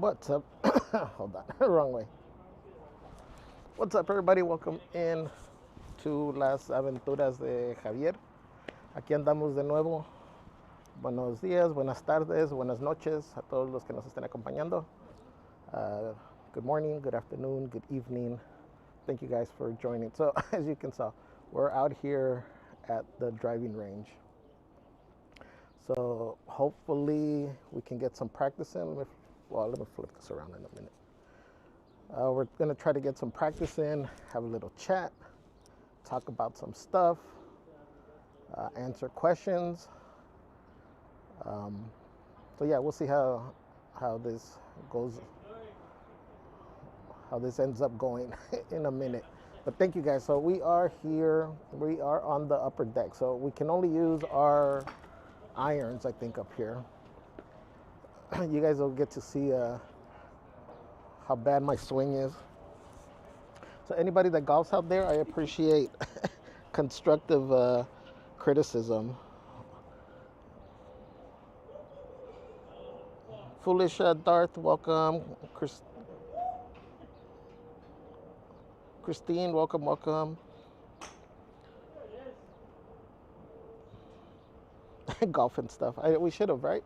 What's up? Hold on, wrong way. What's up, everybody? Welcome in to las aventuras de Javier. Aquí andamos de nuevo. Buenos días, buenas tardes, buenas noches a todos los que nos estén acompañando. Good morning, good afternoon, good evening. Thank you guys for joining. So, as you can tell, we're out here at the driving range. So, hopefully, we can get some practice in. Let me flip this around in a minute. We're going to try to get some practice in, have a little chat, talk about some stuff, answer questions. So yeah, we'll see how this goes, how this ends up going in a minute. But thank you guys. So we are here. We are on the upper deck. So we can only use our irons, I think, up here. You guys will get to see how bad my swing is. So anybody that golfs out there, I appreciate constructive criticism. Foolish Darth, welcome. Christine, welcome. Golf and stuff. We should have, right?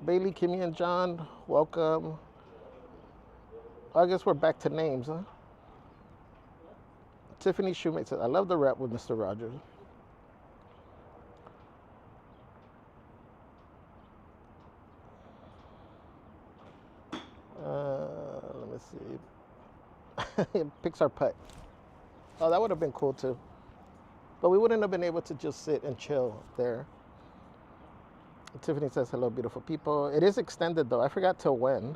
Bailey, Kimmy, and John, welcome. I guess we're back to names, huh? Tiffany Shoemate says, I love the rap with Mr. Rogers. Let me see. Pixar putt. Oh, that would have been cool too. But we wouldn't have been able to just sit and chill there. Tiffany says, hello, beautiful people. It is extended though. I forgot till when.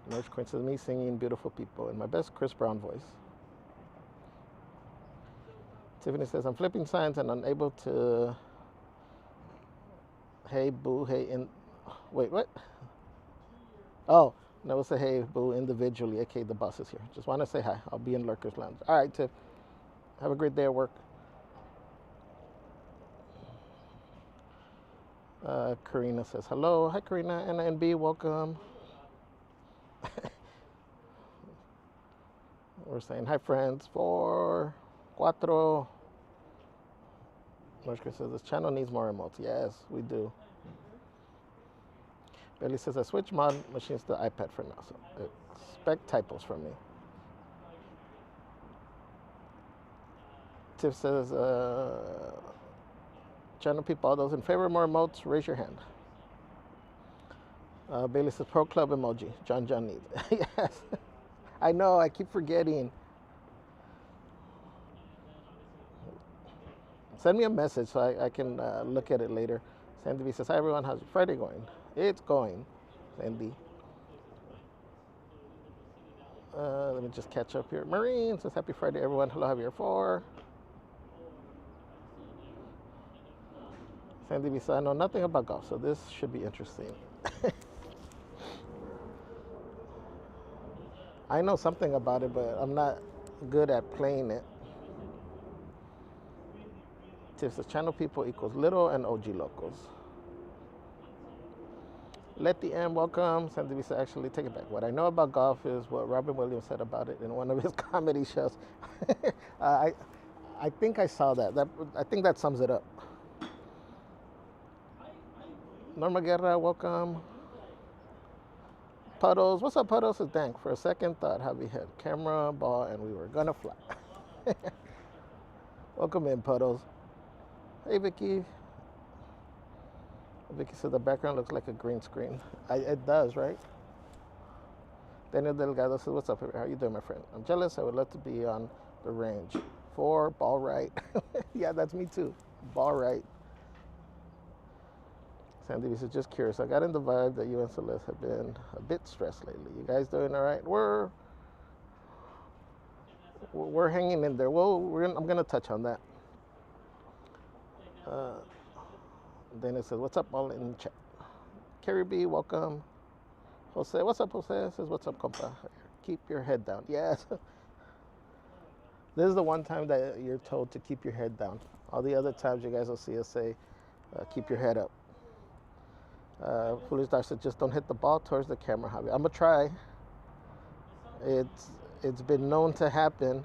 Nurse Queen says, me singing beautiful people in my best Chris Brown voice. Tiffany says, I'm flipping signs and unable to. Hey, boo, hey, wait, what? Oh, no, we'll say hey, boo, individually. Okay, the boss is here. Just want to say hi. I'll be in Lurker's Lounge. All right, Tiff. Have a great day at work. Karina says, hello. Hi, Karina. NNB, welcome. We're saying hi, friends. 4, 4. Norshka says, this channel needs more emotes. Yes, we do. Bailey says, I switched mod machines to iPad for now, so expect typos from me. Tiff says, channel people, all those in favor of more emotes, raise your hand. Bailey says, Pro Club emoji. John needs it. Yes. I know, I keep forgetting. Send me a message so I can look at it later. Sandy V says, hi everyone, how's your Friday going? It's going, Sandy. Let me just catch up here. Marine says, happy Friday everyone. Hello, Javier 4. Sandy V says, I know nothing about golf, so this should be interesting. I know something about it, but I'm not good at playing it. Tiff says, channel people equals little and OG locals. Let the M welcome. Sandy V says, actually, take it back. What I know about golf is what Robin Williams said about it in one of his comedy shows. I think I saw that. I think that sums it up. Norma Guerra, welcome. Puddles, what's up, Puddles? Says, dang, for a second thought, Javi had camera, ball, and we were gonna fly. Welcome in, Puddles. Hey, Vicky. Vicky said the background looks like a green screen. It does, right? Daniel Delgado says, what's up? How you doing, my friend? I'm jealous. I would love to be on the range. 4, ball right. Yeah, that's me too. Ball right. Sandy says, just curious. I got in the vibe that you and Celeste have been a bit stressed lately. You guys doing all right? We're hanging in there. Well, I'm going to touch on that. Dana says, what's up, all in chat? Carrie B, welcome. Jose, what's up, Jose? Says, what's up, compa? Keep your head down. Yes. This is the one time that you're told to keep your head down. All the other times you guys will see us say, keep your head up. Foolish Dog said, just don't hit the ball towards the camera, Javi. I'm gonna try. It's been known to happen.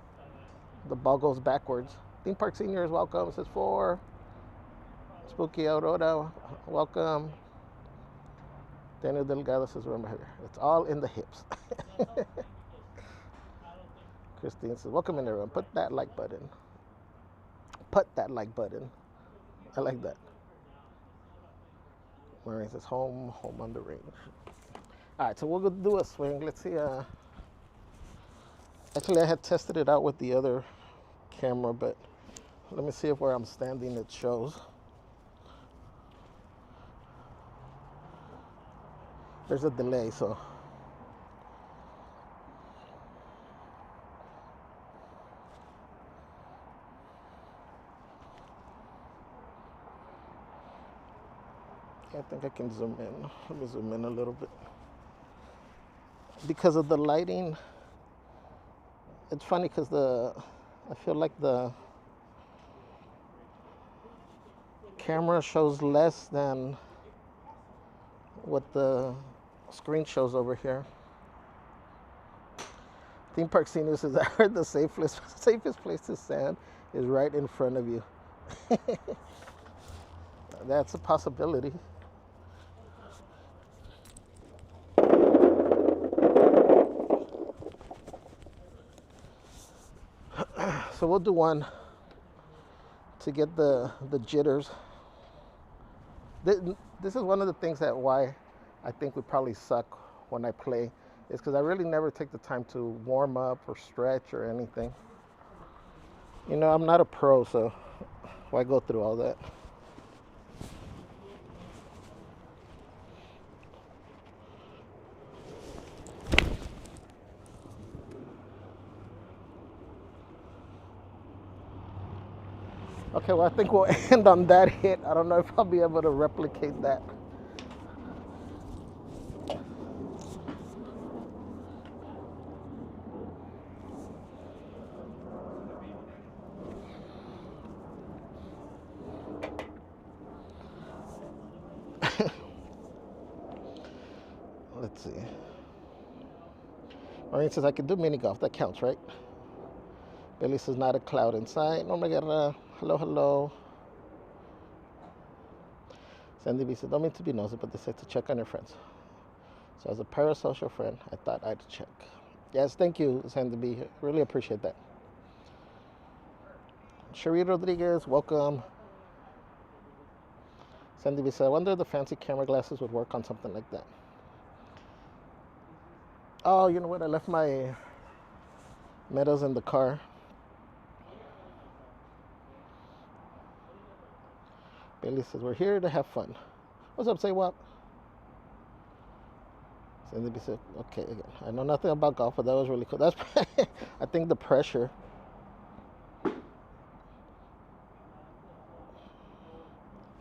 The ball goes backwards. Theme Park Senior is welcome. It says 4. Spooky Aurora, welcome. Daniel Delgado says, remember here, it's all in the hips. Christine says, welcome in everyone. Put that like button. Put that like button. I like that. Maureen says, home on the range. All right, so we'll go do a swing. Let's see. Actually, I had tested it out with the other camera, but let me see if where I'm standing it shows. There's a delay, so. I think I can zoom in. Let me zoom in a little bit. Because of the lighting, it's funny because I feel like the camera shows less than what the screen shows over here. Theme Park Senior says, I heard the safest place to stand is right in front of you. That's a possibility. So we'll do one to get the jitters. This is one of the things that why I think we probably suck when I play, is because I really never take the time to warm up or stretch or anything. You know, I'm not a pro, so why go through all that? Okay, well, I think we'll end on that hit. I don't know if I'll be able to replicate that. Let's see. Maureen says, I can do mini golf. That counts, right? Billy says, not a cloud inside. No me guerra. Hello, hello. Sandy B says, don't mean to be nosy, but they say to check on your friends. So as a parasocial friend, I thought I'd check. Yes, thank you, Sandy B. Really appreciate that. Cherie Rodriguez, welcome. Sandy B said, I wonder if the fancy camera glasses would work on something like that. Oh, you know what? I left my medals in the car. Bailey says, we're here to have fun. What's up, say what? Sandy B said, okay, again, I know nothing about golf, but that was really cool. That's, I think the pressure.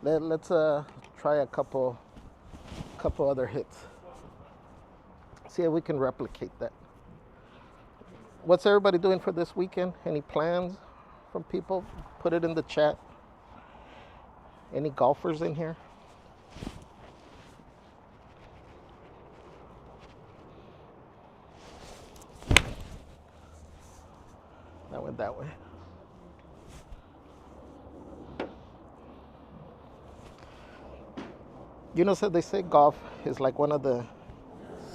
Let's try a couple other hits. See if we can replicate that. What's everybody doing for this weekend? Any plans from people? Put it in the chat. Any golfers in here? That went that way. You know, so they say golf is like one of the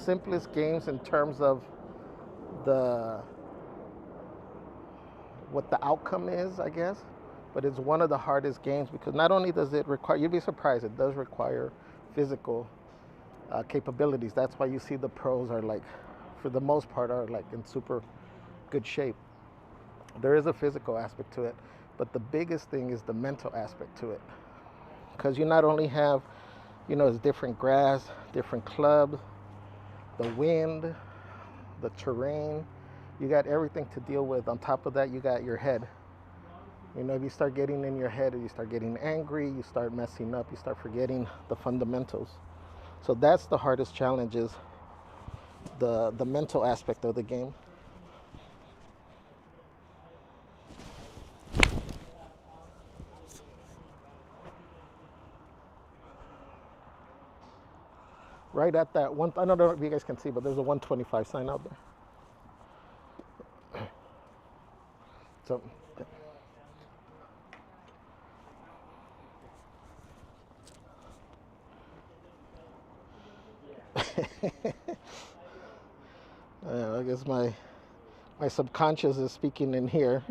simplest games in terms of what the outcome is, I guess. But it's one of the hardest games because not only does it require, you'd be surprised, it does require physical capabilities. That's why you see the pros are like, for the most part, are like in super good shape. There is a physical aspect to it, but the biggest thing is the mental aspect to it. Because you not only have, you know, it's different grass, different clubs, the wind, the terrain, you got everything to deal with. On top of that, you got your head. You know, if you start getting in your head, you start getting angry, you start messing up, you start forgetting the fundamentals. So that's the hardest challenge, is the mental aspect of the game. right at that one. I don't know if you guys can see, but there's a 125 sign out there. So. I guess my subconscious is speaking in here.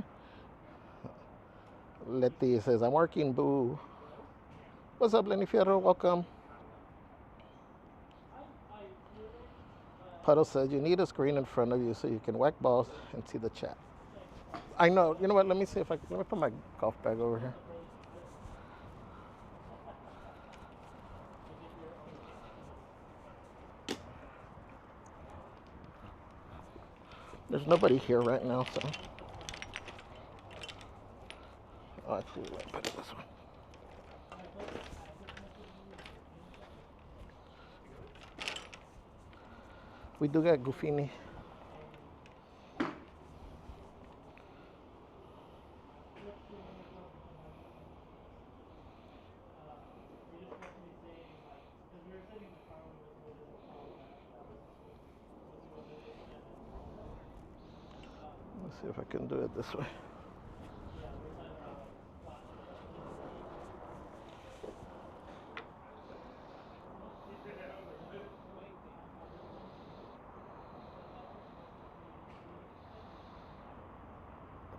Letty says, I'm working, boo. What's up, Lenny Fierro? Welcome. Puddle says, you need a screen in front of you so you can whack balls and see the chat. I know. You know what? Let me see if let me put my golf bag over here. There's nobody here right now, so. Oh, actually, let me put it this way. We do got Goofini. Let's see if I can do it this way.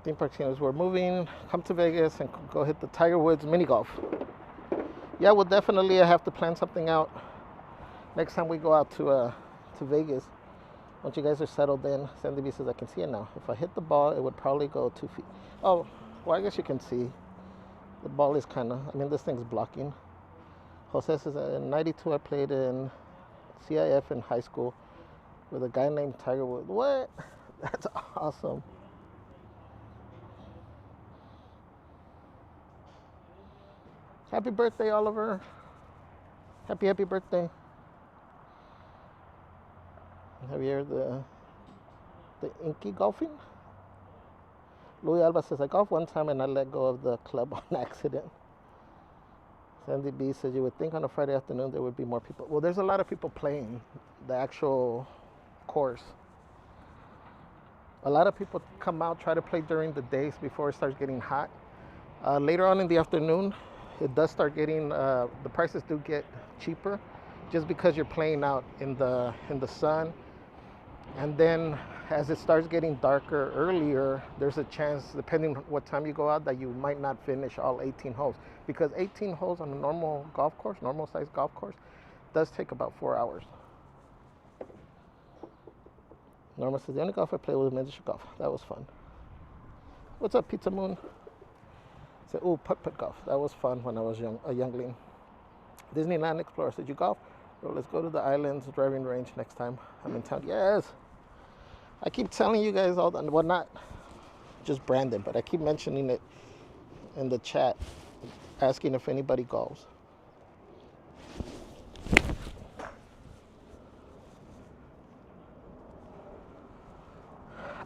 Theme park scenes. We're moving. Come to Vegas and go hit the Tiger Woods mini golf. Yeah, we'll definitely have to plan something out next time we go out to Vegas. Once you guys are settled in, Sandy B says, I can see it now. If I hit the ball, it would probably go 2 feet. Oh, well, I guess you can see. The ball is kind of, I mean, this thing's blocking. Jose says, in 92, I played in CIF in high school with a guy named Tiger Woods. What? That's awesome. Happy birthday, Oliver. Happy birthday. Javier, the Inky golfing. Louis Alba says, I golfed one time and I let go of the club on accident. Sandy B says, you would think on a Friday afternoon there would be more people. Well, there's a lot of people playing the actual course. A lot of people come out, try to play during the days before it starts getting hot. Later on in the afternoon, it does start getting, the prices do get cheaper just because you're playing out in the sun. And then as it starts getting darker earlier, there's a chance, depending on what time you go out, that you might not finish all 18 holes. Because 18 holes on a normal golf course, normal sized golf course, does take about 4 hours. Norma says, the only golf I played was miniature golf. That was fun. What's up, Pizza Moon? Said, oh, putt golf. That was fun when I was a youngling. Disneyland Explorer said, you golf? Well, let's go to the Islands driving range next time I'm in town. Yes. I keep telling you guys all that. Well, not just Brandon, but I keep mentioning it in the chat, asking if anybody golfs.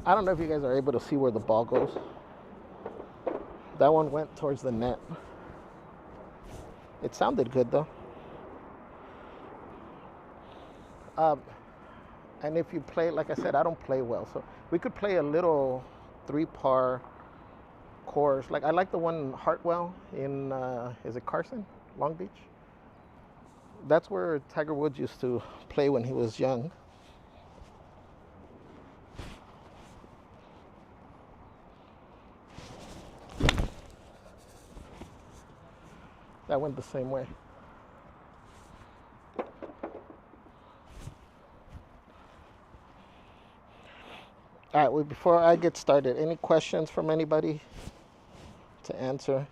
I don't know if you guys are able to see where the ball goes. That one went towards the net. It sounded good though. And if you play, like I said, I don't play well, so we could play a little 3-par course. Like I like the one in Hartwell in, is it Carson, Long Beach? That's where Tiger Woods used to play when he was young. That went the same way. All right, well, before I get started, any questions from anybody to answer?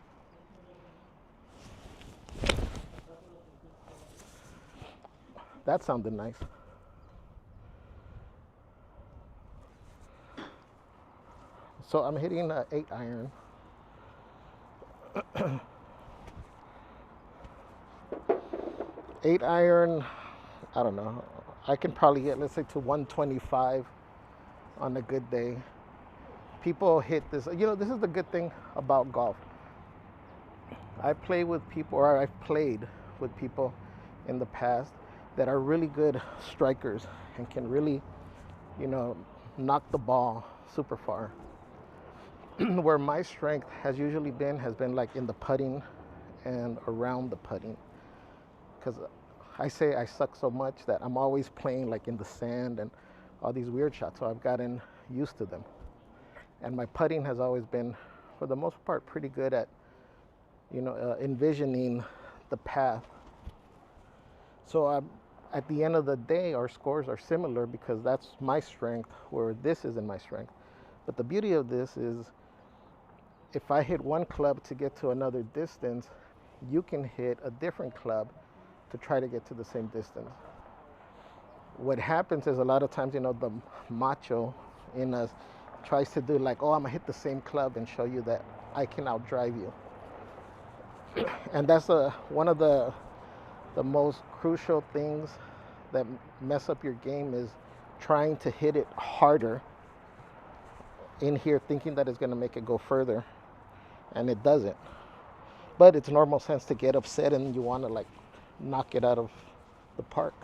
That sounded nice. So I'm hitting an 8-iron. 8-iron, I don't know. I can probably get, let's say, to 125 on a good day. People hit this. You know, this is the good thing about golf. I play with people, or I've played with people in the past, that are really good strikers and can really, you know, knock the ball super far. Where my strength has been like in the putting and around the putting, because I say I suck so much that I'm always playing like in the sand and all these weird shots, so I've gotten used to them. And my putting has always been, for the most part, pretty good at, envisioning the path. So at the end of the day, our scores are similar because that's my strength, where this isn't my strength. But the beauty of this is, if I hit one club to get to another distance, you can hit a different club to try to get to the same distance. What happens is, a lot of times, the macho in us tries to do like, oh, I'm gonna hit the same club and show you that I can outdrive you. And that's one of the most crucial things that mess up your game, is trying to hit it harder in here, thinking that it's going to make it go further, and it doesn't. But it's normal sense to get upset and you want to like knock it out of the park.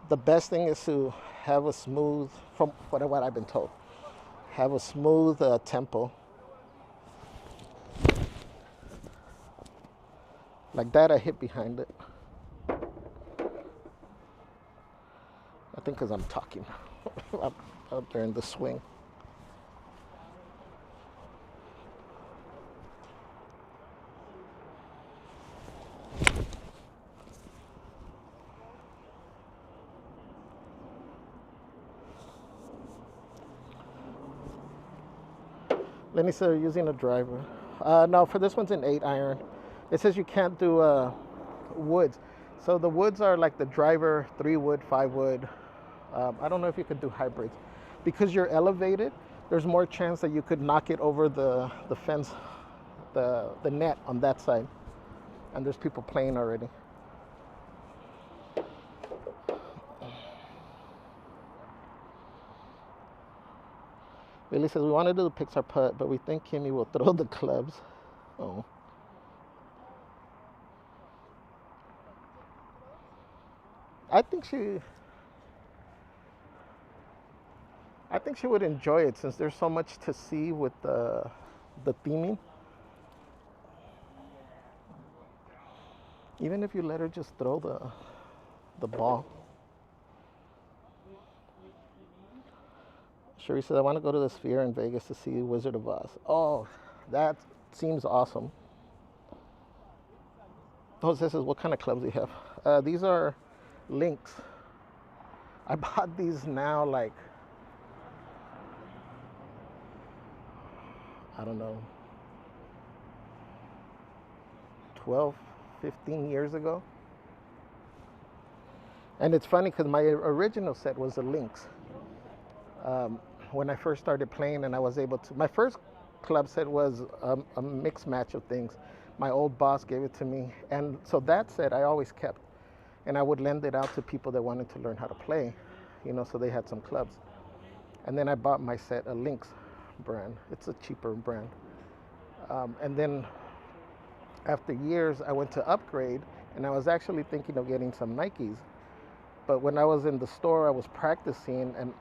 The best thing is to have a smooth, from what I've been told, have a smooth tempo. Like that, I hit behind it. I think because I'm talking up there in the swing. Lenny said they're using a driver. No, for this one's an 8-iron. It says you can't do woods. So the woods are like the driver, 3-wood, 5-wood. I don't know if you could do hybrids. Because you're elevated, there's more chance that you could knock it over the fence, the net on that side. And there's people playing already. Billy says, we want to do the Pixar putt, but we think Kimmy will throw the clubs. Oh. I think she would enjoy it, since there's so much to see with the theming. Even if you let her just throw the ball. Sherry says, I want to go to the Sphere in Vegas to see Wizard of Oz. Oh, that seems awesome. Jose says, what kind of clubs do you have? These are Lynx. I bought these now, like, I don't know, 12, 15 years ago. And it's funny because my original set was a Lynx. When I first started playing, and I was able to, my first club set was a mixed match of things. My old boss gave it to me, and so that set I always kept, and I would lend it out to people that wanted to learn how to play, so they had some clubs. And then I bought my set, a Lynx brand. It's a cheaper brand. And then after years, I went to upgrade, and I was actually thinking of getting some Nikes. But when I was in the store, I was practicing, and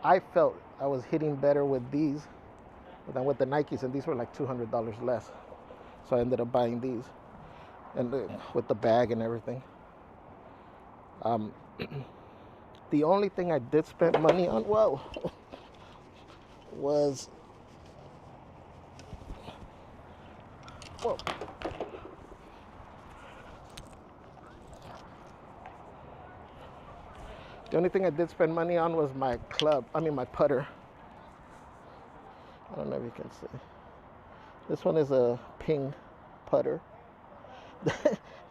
I felt I was hitting better with these than with the Nikes, and these were like $200 less. So I ended up buying these, and with the bag and everything. The only thing I did spend money on, was, the only thing I did spend money on was my my putter. I don't know if you can see. This one is a ping putter.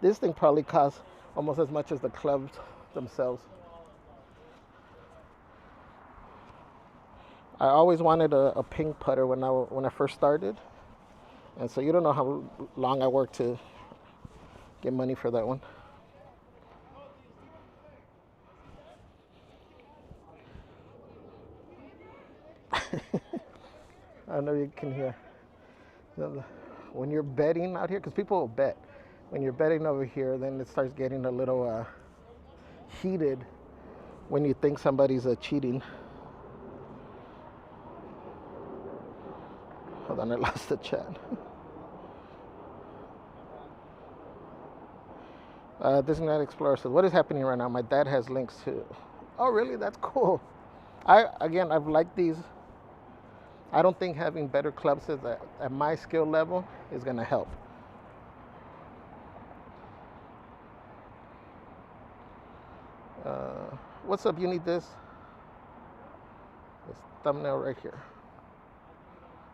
This thing probably costs almost as much as the clubs themselves. I always wanted a ping putter when I first started, and so you don't know how long I worked to get money for that one. I don't know if you can hear. When you're betting out here, because people will bet. when you're betting over here, then it starts getting a little heated when you think somebody's cheating. Hold on, I lost the chat. Disneyland Explorer says, "What is happening right now? My dad has links to." Oh, really? That's cool. I've liked these. I don't think having better clubs at my skill level is gonna help. What's up? You need this? This thumbnail right here.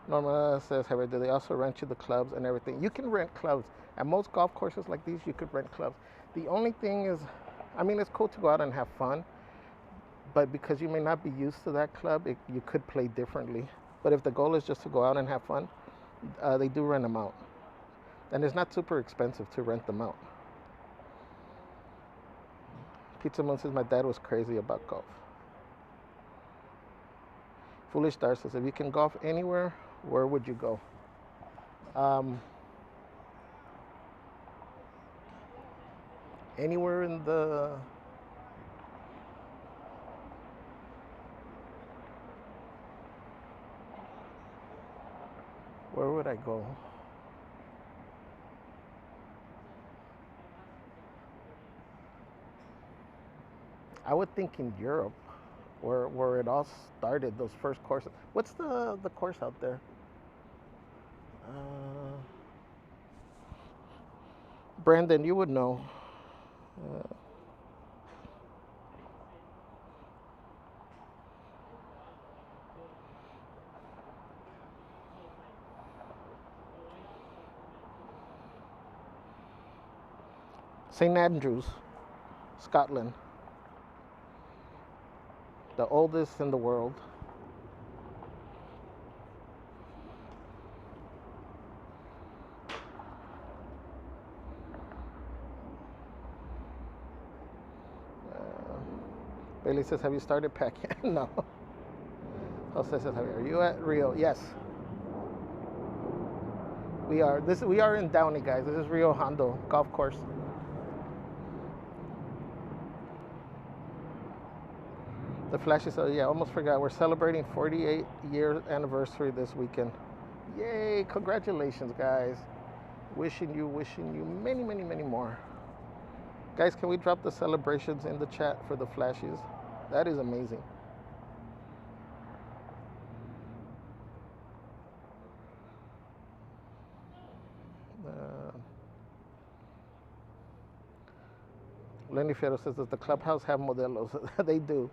Norma says, "However, do they also rent you the clubs and everything?" You can rent clubs. At most golf courses like these, you could rent clubs. The only thing is, I mean, it's cool to go out and have fun, but because you may not be used to that club, you could play differently. But if the goal is just to go out and have fun, they do rent them out. And it's not super expensive to rent them out. Pizza Moon says, "My dad was crazy about golf." Foolish Star says, "If you can golf anywhere, where would you go?" Anywhere in the... Where would I go? I would think in Europe, where it all started, those first courses. What's the course out there? Brandon, you would know. St. Andrews, Scotland. The oldest in the world. Bailey says, "Have you started packing?" No. Jose says, "Are you at Rio?" Yes. We are. We are in Downey, guys. This is Rio Hondo Golf Course. The flashes. Oh yeah, almost forgot. We're celebrating 48-year anniversary this weekend. Yay! Congratulations, guys. Wishing you many, many, many more. Guys, can we drop the celebrations in the chat for the flashes? That is amazing. Lenny Fierro says, "Does the clubhouse have modelos?" They do.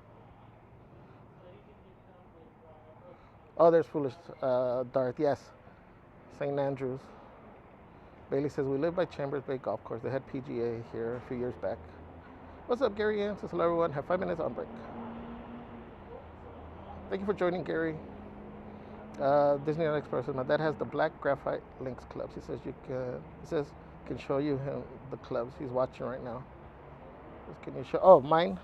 Oh, there's Foolish Darth. Yes. St. Andrews. Bailey says, "We live by Chambers Bay Golf Course. They had PGA here a few years back." What's up, Gary Ann? Says, "Hello, everyone. Have 5 minutes on break." Thank you for joining, Gary. Disneyland Express says, "My dad has the black graphite links clubs." He says, can show you him the clubs. He's watching right now. Can you show? Oh, mine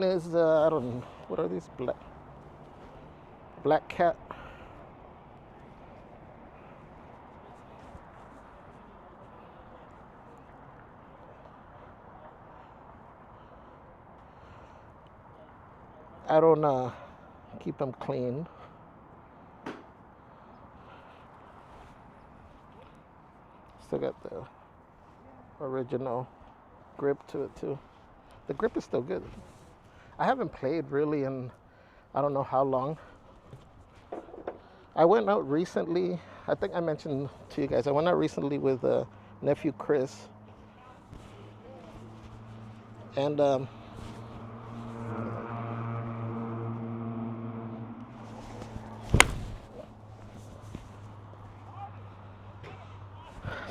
is, I don't know. What are these? Black Cat. I don't keep them clean. Still got the original grip to it too. The grip is still good. I haven't played really in I don't know how long. I went out recently. I think I mentioned to you guys. I went out recently with nephew Chris, and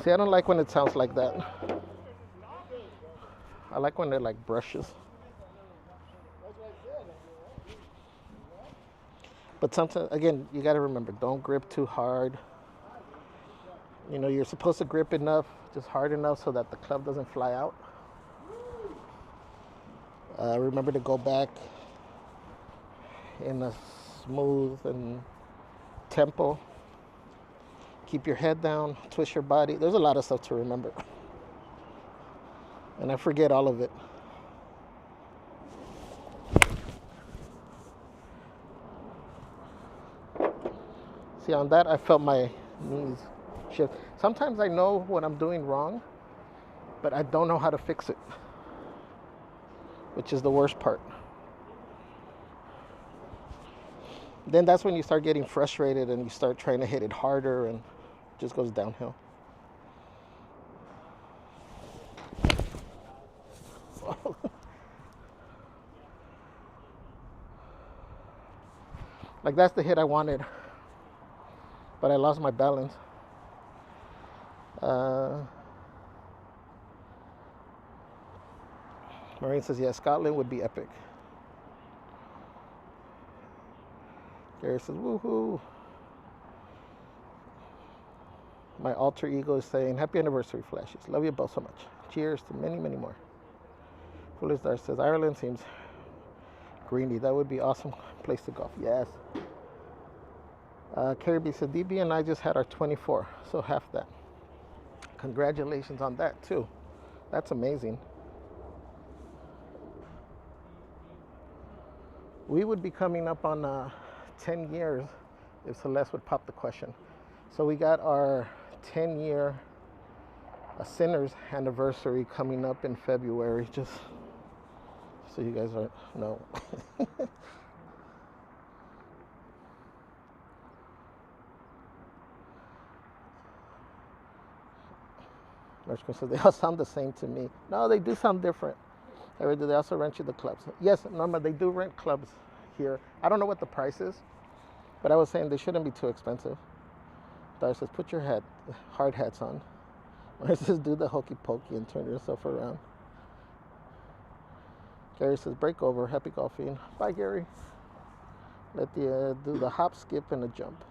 see, I don't like when it sounds like that. I like when they're like brushes. But sometimes, again, you got to remember, don't grip too hard. You know, you're supposed to grip enough, just hard enough so that the club doesn't fly out. Remember to go back in a smooth and tempo. Keep your head down, twist your body. There's a lot of stuff to remember. and I forget all of it. See, on that, I felt my knees shift. Sometimes I know what I'm doing wrong, but I don't know how to fix it, which is the worst part. Then that's when you start getting frustrated and you start trying to hit it harder, and it just goes downhill. Like, that's the hit I wanted, but I lost my balance. Maureen says, yeah, Scotland would be epic. Gary says, woohoo. My alter ego is saying, happy anniversary, Flashes. Love you both so much. Cheers to many, many more. Foolish Dar says, Ireland seems greeny. That would be awesome place to golf. Yes. Carrie B said, DB and I just had our 24, so half that. Congratulations on that, too. That's amazing. We would be coming up on 10 years if Celeste would pop the question. So we got our 10-year Sinners anniversary coming up in February, just so you guys know. Merchant says, they all sound the same to me. No, they do sound different. Or do they also rent you the clubs? Yes, Norma, they do rent clubs here. I don't know what the price is, but I was saying they shouldn't be too expensive. Dar says, put your hard hats on. Or says, do the hokey pokey and turn yourself around. Gary says, break over, happy golfing. Bye, Gary. Let you do the hop, skip, and a jump.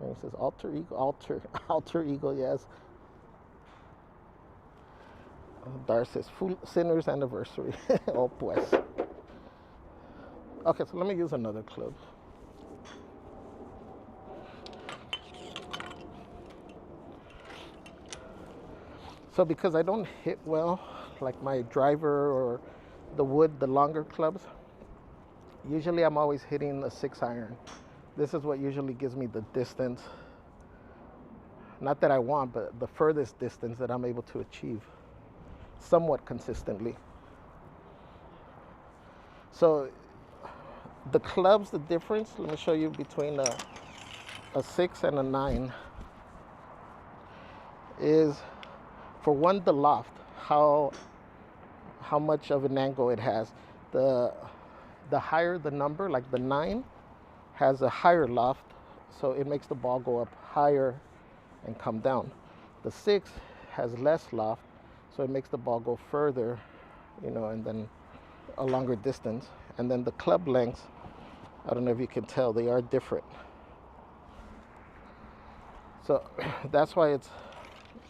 And he says, alter ego, yes. Dar says, Sinner's anniversary. Oh, pues. Okay, so let me use another club. So because I don't hit well, like my driver or the wood, the longer clubs, usually I'm always hitting a 6-iron. This is what usually gives me the distance. Not that I want, but the furthest distance that I'm able to achieve somewhat consistently. So the clubs, the difference, let me show you between a 6 and a 9 is, for one, the loft, how much of an angle it has. The higher the number, like the 9 has a higher loft, so it makes the ball go up higher and come down. The 6 has less loft, so it makes the ball go further, and then a longer distance. And then the club lengths, I don't know if you can tell, they are different. So that's why it's,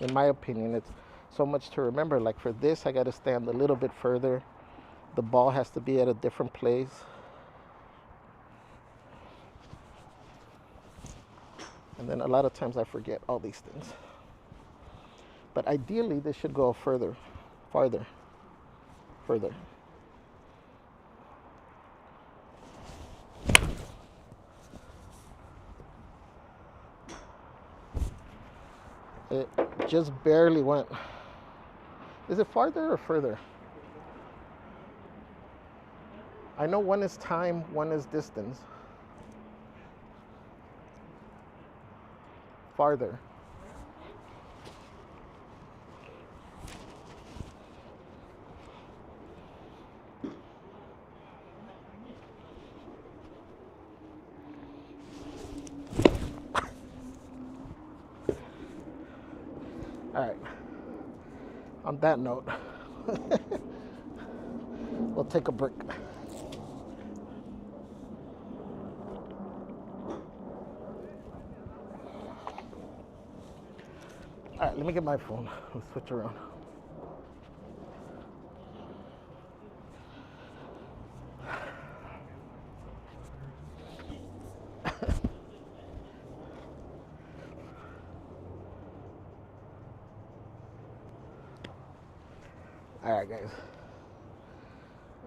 in my opinion, it's so much to remember. Like for this, I got to stand a little bit further. The ball has to be at a different place. And then a lot of times I forget all these things. But ideally, this should go farther. It just barely went. Is it farther or further? I know one is time, one is distance. Farther. All right. On that note, we'll take a break. All right, let me get my phone. We'll switch around. All right, guys.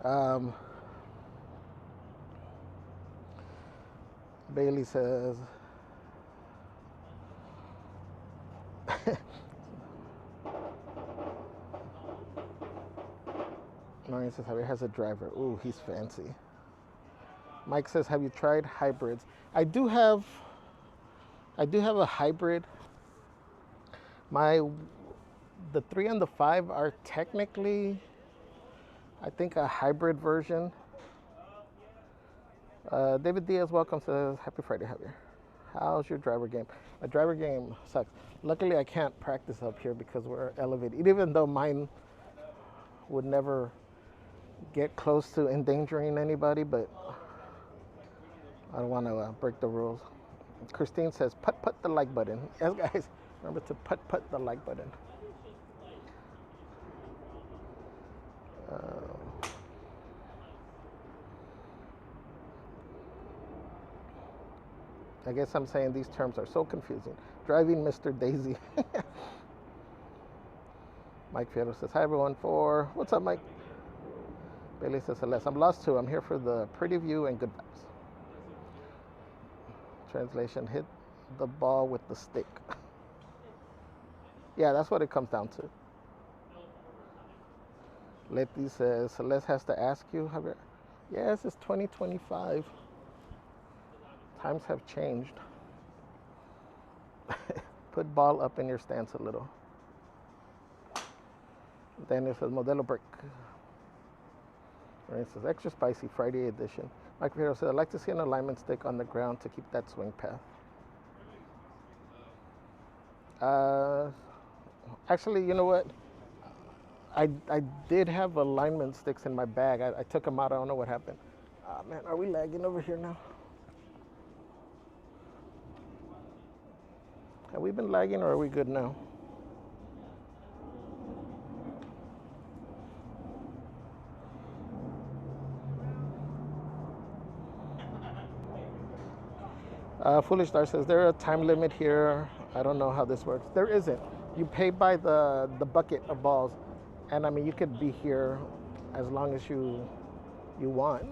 Um, Bailey says, Marion says, Javier has a driver. Ooh, he's fancy. Mike says, have you tried hybrids? I do have a hybrid. The 3 and the 5 are technically, I think, a hybrid version. David Diaz, welcome, says, happy Friday, Javier. How's your driver game? My driver game sucks. Luckily, I can't practice up here because we're elevated, even though mine would never get close to endangering anybody, but I don't want to break the rules. Christine says, put the like button. Yes, guys, remember to put the like button. I guess I'm saying these terms are so confusing. Driving Mr. Daisy. Mike Fierro says, hi everyone. What's up, Mike? Bailey says, Celeste, I'm lost too. I'm here for the pretty view and good vibes. Translation, hit the ball with the stick. Yeah, that's what it comes down to. Letty says, Celeste has to ask you, Javier. Yes, it's 2025. Times have changed. Put ball up in your stance a little. Then it says Modelo Brick. It says extra spicy Friday edition. Mike Vero said, I'd like to see an alignment stick on the ground to keep that swing path. Actually, you know what? I did have alignment sticks in my bag. I took them out. I don't know what happened. Man, are we lagging over here now? Have we been lagging or are we good now? Foolish Star says, there a time limit here? I don't know how this works. There isn't. You pay by the bucket of balls. And I mean, you could be here as long as you want.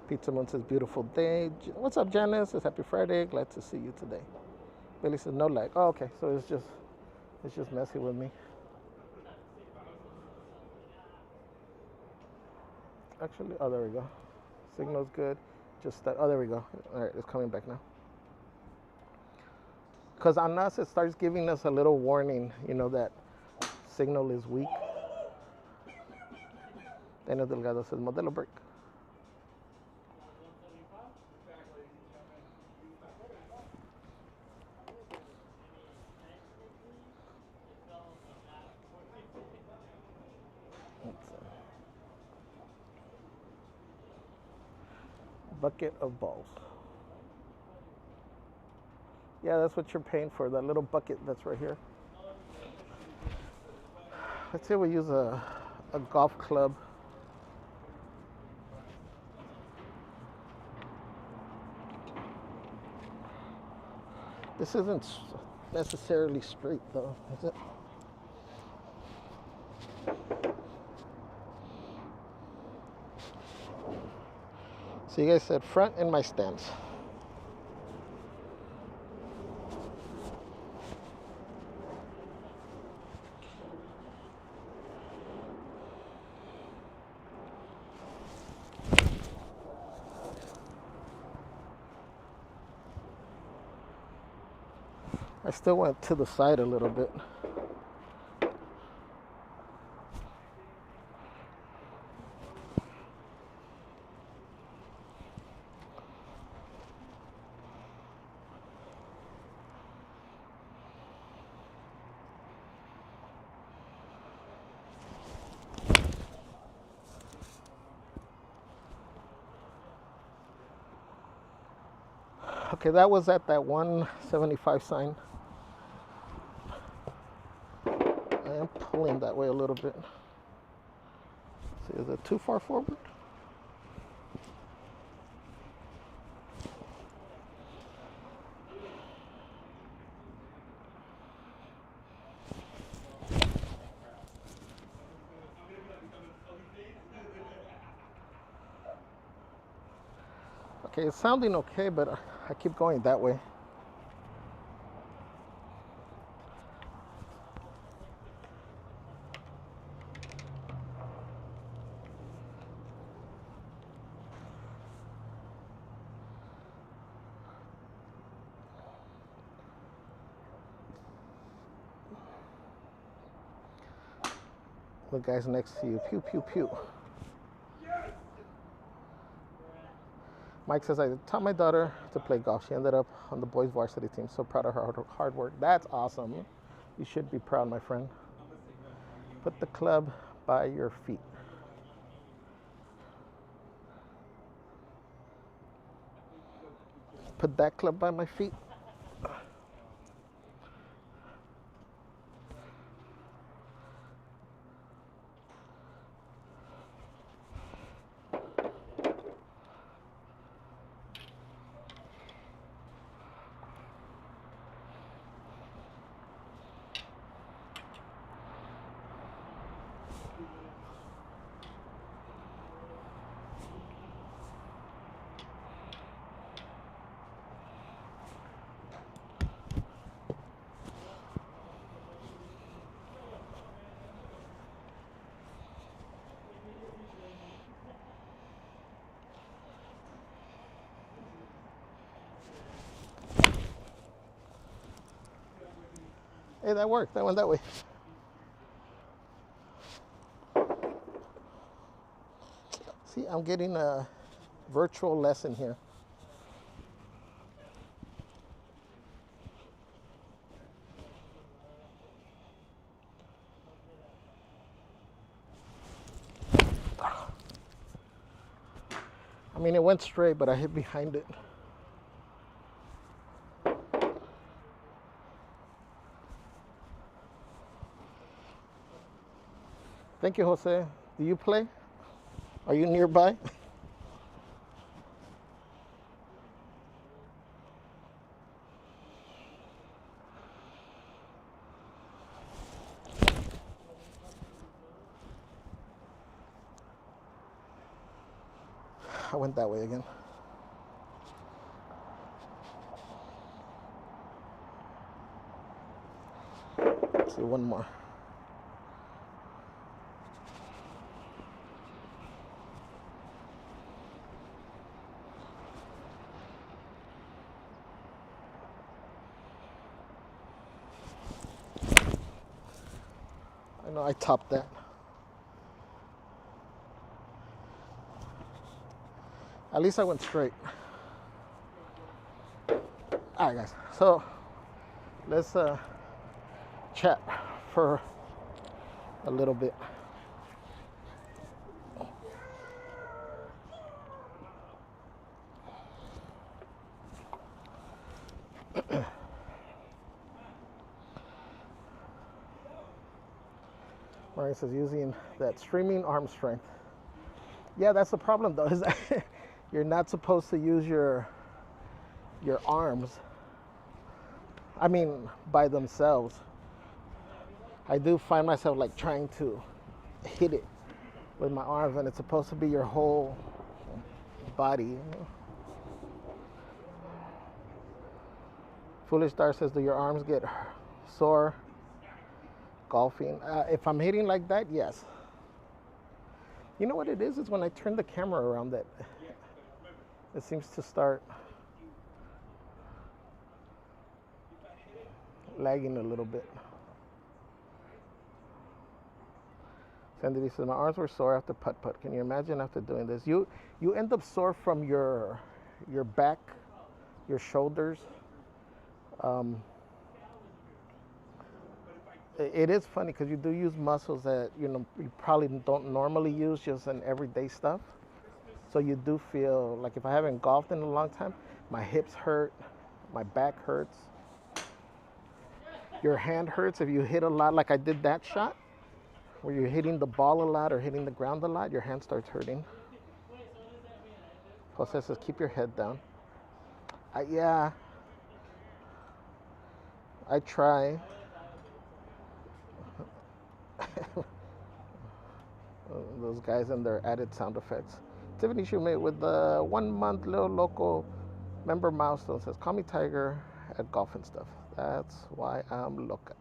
Pizza Moon says, beautiful day. What's up, Janice? It's happy Friday. Glad to see you today. Billy says, no lag. Oh, okay. So it's just messing with me. Actually, oh, there we go. Signal's good. Oh, there we go. All right, it's coming back now. Because on us, it starts giving us a little warning, that signal is weak. Daniel Delgado says, Modelo Brick. Bucket of balls. Yeah, that's what you're paying for, that little bucket that's right here. Let's say we use a golf club. This isn't necessarily straight though, is it? So you guys said front in my stance. I still went to the side a little bit. Okay, that was at that 175 sign. I am pulling that way a little bit. See, is it too far forward? Okay, it's sounding okay, but I keep going that way. The guy's next to you. Pew, pew, pew. Mike says, I taught my daughter to play golf. She ended up on the boys' varsity team. So proud of her hard work. That's awesome. You should be proud, my friend. Put the club by your feet. Put that club by my feet. Hey, that worked. That went that way. See, I'm getting a virtual lesson here. I mean, it went straight, but I hit behind it. Thank you, Jose. Do you play? Are you nearby? I went that way again. Let's see, one more. I know I topped that. At least I went straight. All right, guys. So let's chat for a little bit. Mariah says using that streaming arm strength. Yeah, that's the problem though, is that you're not supposed to use your arms. I mean, by themselves. I do find myself like trying to hit it with my arms, and it's supposed to be your whole body. You know? Foolish Star says, do your arms get sore golfing? If I'm hitting like that, yes. You know what it is? It's when I turn the camera around that it seems to start lagging a little bit. Sandy says, my arms were sore after putt-putt. Can you imagine after doing this? You end up sore from your back, your shoulders. It is funny because you do use muscles that you probably don't normally use just in everyday stuff. So you do feel like if I haven't golfed in a long time, my hips hurt, my back hurts. Your hand hurts if you hit a lot, like I did that shot, where you're hitting the ball a lot or hitting the ground a lot, your hand starts hurting. Jose says, keep your head down. Yeah, I try. Those guys and their added sound effects. Tiffany Schumate with the 1 month little local member milestone says, "Call me Tiger at golf and stuff. That's why I'm looking."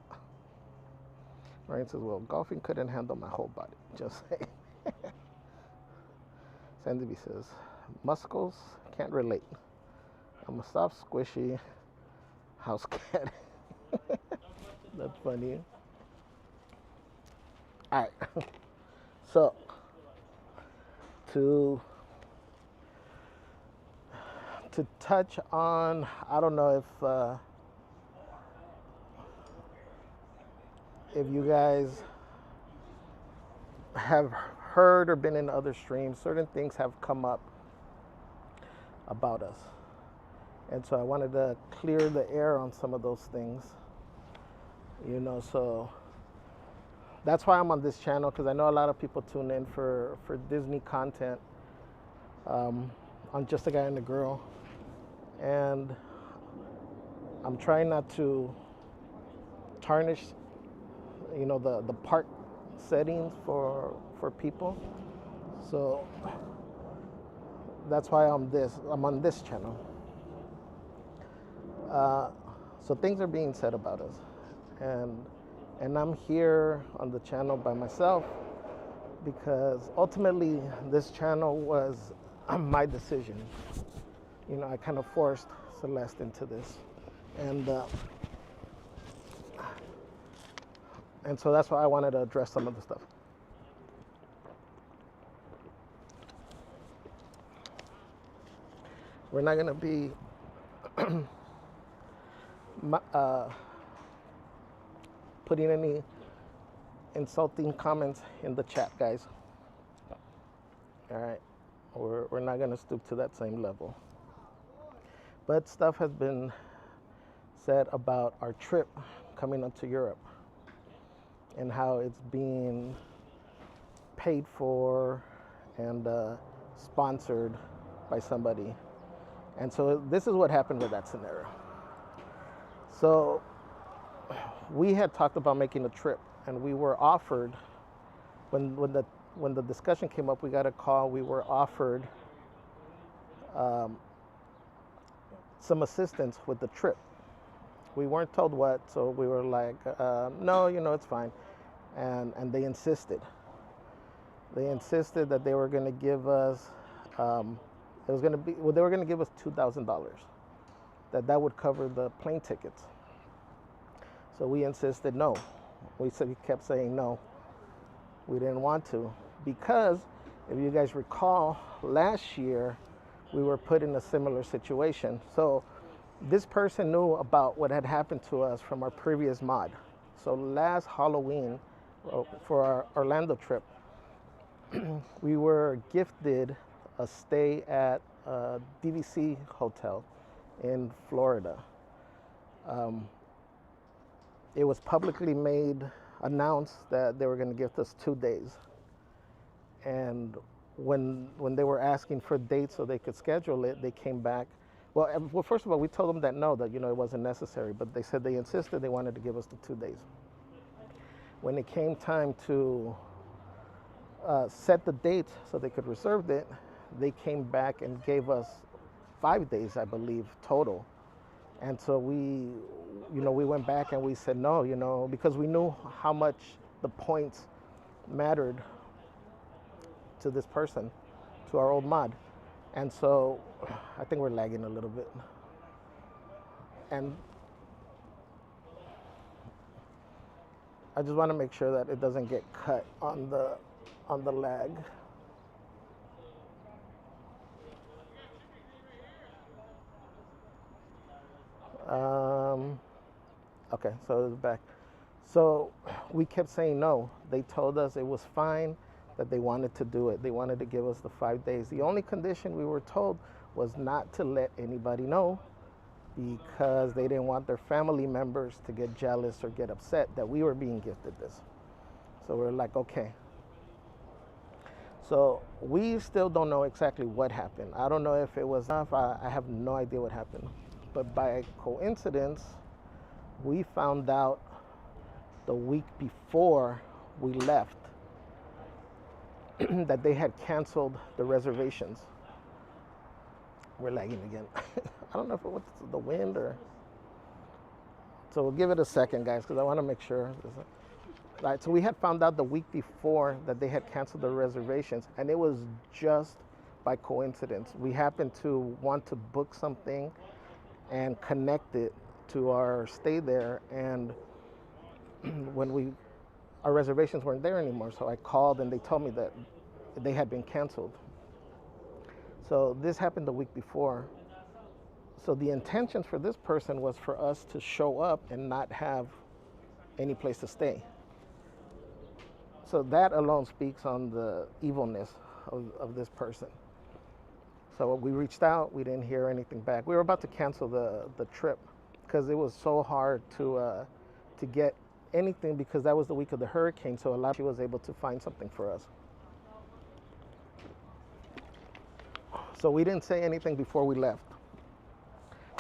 Ryan says, "Well, golfing couldn't handle my whole body. Just saying." Sandy B says, "Muscles can't relate. I'm a soft, squishy house cat." That's funny. All right. So, to touch on, I don't know if you guys have heard or been in other streams, certain things have come up about us. And so I wanted to clear the air on some of those things. So that's why I'm on this channel, because I know a lot of people tune in for Disney content on Just a Guy and a Girl. And I'm trying not to tarnish, the park settings for people. So that's why I'm on this channel. So things are being said about us, and I'm here on the channel by myself because ultimately this channel was my decision. I kind of forced Celeste into this, and so that's why I wanted to address some of the stuff. We're not going to be putting any insulting comments in the chat, guys. All right, we're not going to stoop to that same level. But stuff has been said about our trip coming up to Europe and how it's being paid for and sponsored by somebody. And so this is what happened with that scenario. So we had talked about making a trip, and we were offered, when the discussion came up, we got a call, we were offered some assistance with the trip. We weren't told what, so we were like, no, it's fine. And they insisted. They insisted that they were going to give us, they were going to give us $2,000. That would cover the plane tickets. So we insisted no. We kept saying no. We didn't want to, because if you guys recall, last year we were put in a similar situation. So this person knew about what had happened to us from our previous mod. So last Halloween, for our Orlando trip, we were gifted a stay at a DVC hotel in Florida. It was publicly announced that they were going to give us 2 days. And when they were asking for dates so they could schedule it, they came back. Well, first of all, we told them that no, that it wasn't necessary, but they said they insisted they wanted to give us the 2 days. When it came time to set the date so they could reserve it, they came back and gave us 5 days, I believe, total. And so we went back and we said no, because we knew how much the points mattered to this person, to our old mod. And so I think we're lagging a little bit. And I just want to make sure that it doesn't get cut on the lag. Okay, so it's back. So we kept saying no. They told us it was fine, that they wanted to do it. They wanted to give us the 5 days. The only condition we were told was not to let anybody know, because they didn't want their family members to get jealous or get upset that we were being gifted this. So we're like, okay. So we still don't know exactly what happened. I don't know if it was enough. I have no idea what happened. But by coincidence, we found out the week before we left that they had canceled the reservations. We're lagging again. I don't know if it was the wind or. So we'll give it a second, guys, because I want to make sure. All right, so we had found out the week before that they had canceled the reservations, and it was just by coincidence. We happened to want to book something and connect it to our stay there, and when our reservations weren't there anymore, so I called and they told me that they had been canceled. So this happened the week before. So the intention for this person was for us to show up and not have any place to stay. So that alone speaks on the evilness of this person. So we reached out, we didn't hear anything back. We were about to cancel the trip because it was so hard to get anything, because that was the week of the hurricane, so a lot she was able to find something for us. So we didn't say anything before we left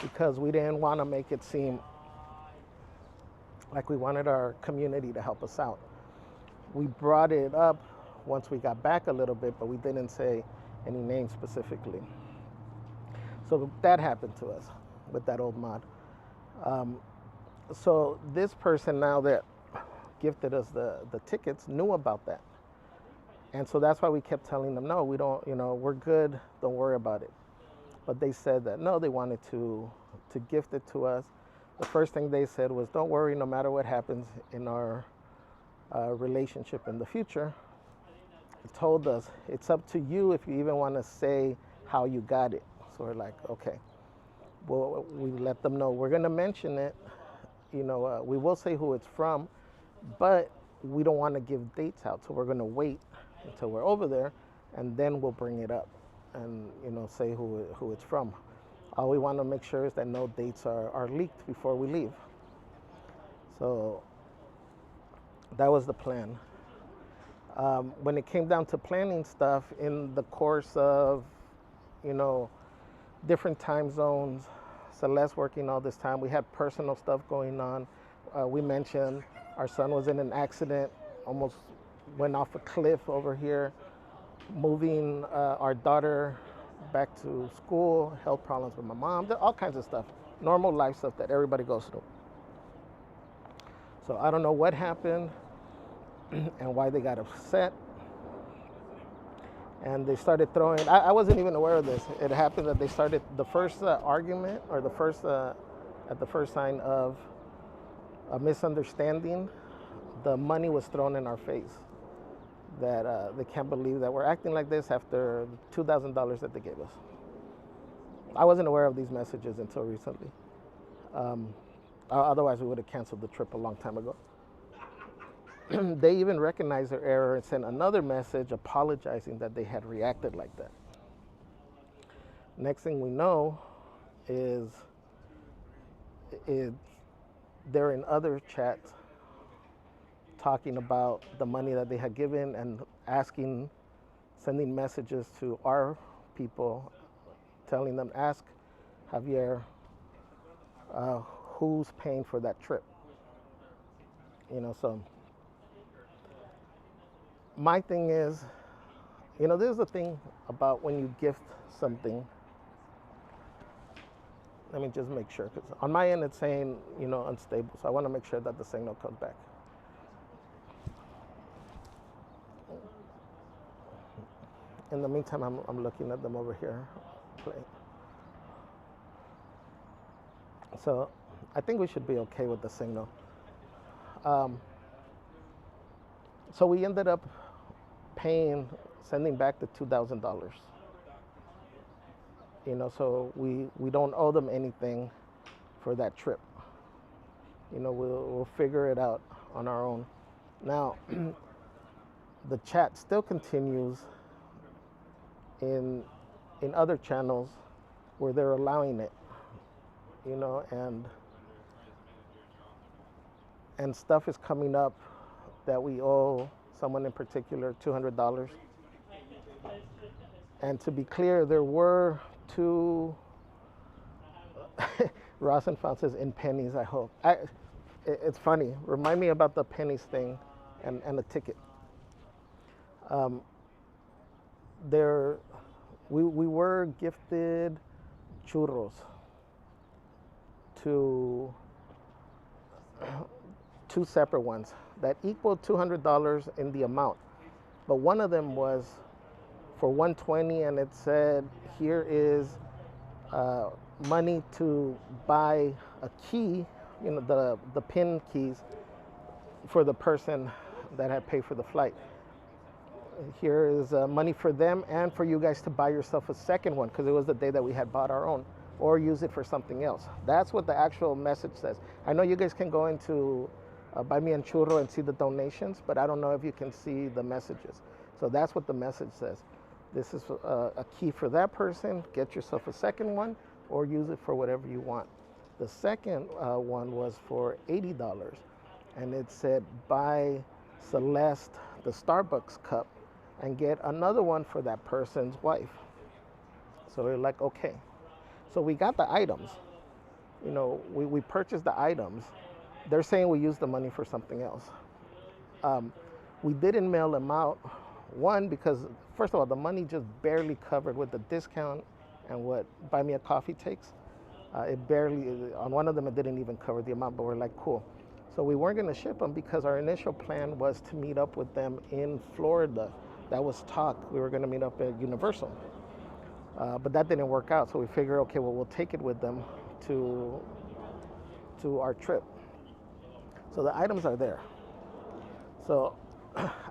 because we didn't want to make it seem like we wanted our community to help us out. We brought it up once we got back a little bit, but we didn't say any names specifically. So that happened to us with that old mod. So this person now that gifted us the tickets knew about that. And so that's why we kept telling them, no, we don't, we're good, don't worry about it. But they said that, no, they wanted to gift it to us. The first thing they said was, don't worry, no matter what happens in our relationship in the future, it told us, it's up to you if you even want to say how you got it. So we're like, okay. Well, we let them know we're going to mention it. We will say who it's from, but we don't want to give dates out. So we're going to wait until we're over there, and then we'll bring it up and, say who it's from. All we want to make sure is that no dates are leaked before we leave. So that was the plan. When it came down to planning stuff in the course of, different time zones, Celeste working all this time, we had personal stuff going on. We mentioned our son was in an accident, almost went off a cliff over here, moving our daughter back to school, health problems with my mom, all kinds of stuff, normal life stuff that everybody goes through. So I don't know what happened and why they got upset. And they started throwing, I wasn't even aware of this. It happened that they started the first argument, or at the first sign of a misunderstanding, the money was thrown in our face. That they can't believe that we're acting like this after $2,000 that they gave us. I wasn't aware of these messages until recently. Otherwise, we would have canceled the trip a long time ago. They even recognized their error and sent another message apologizing that they had reacted like that. Next thing we know is they're in other chats talking about the money that they had given and sending messages to our people, telling them, ask Javier who's paying for that trip. So my thing is, there's a thing about when you gift something. Let me just make sure, because on my end it's saying, unstable. So I want to make sure that the signal comes back. In the meantime, I'm looking at them over here play. So I think we should be okay with the signal. So we ended up sending back the $2,000. So we don't owe them anything for that trip. We'll figure it out on our own. Now, the chat still continues in other channels where they're allowing it, and stuff is coming up that we owe someone in particular $200. And to be clear, there were two, Ross and Font says, in pennies, I hope. It's funny, remind me about the pennies thing and the ticket. there, we were gifted churros to two separate ones that equaled $200 in the amount. But one of them was for 120, and it said, here is money to buy a key, the PIN keys for the person that had paid for the flight. Here is money for them and for you guys to buy yourself a second one, because it was the day that we had bought our own, or use it for something else. That's what the actual message says. I know you guys can go into Buy Me a Churro and see the donations, but I don't know if you can see the messages. So that's what the message says. This is a key for that person. Get yourself a second one or use it for whatever you want. The second one was for $80, and it said, buy Celeste the Starbucks cup and get another one for that person's wife. So we're like, okay. So we got the items. We purchased the items. They're saying we used the money for something else. We didn't mail them out. One, because first of all, the money just barely covered with the discount and what Buy Me a Coffee takes. It barely, on one of them, it didn't even cover the amount, but we're like, cool. So we weren't going to ship them because our initial plan was to meet up with them in Florida. That was talk. We were going to meet up at Universal. But that didn't work out. So we figured, okay, well, we'll take it with them to our trip. So the items are there. So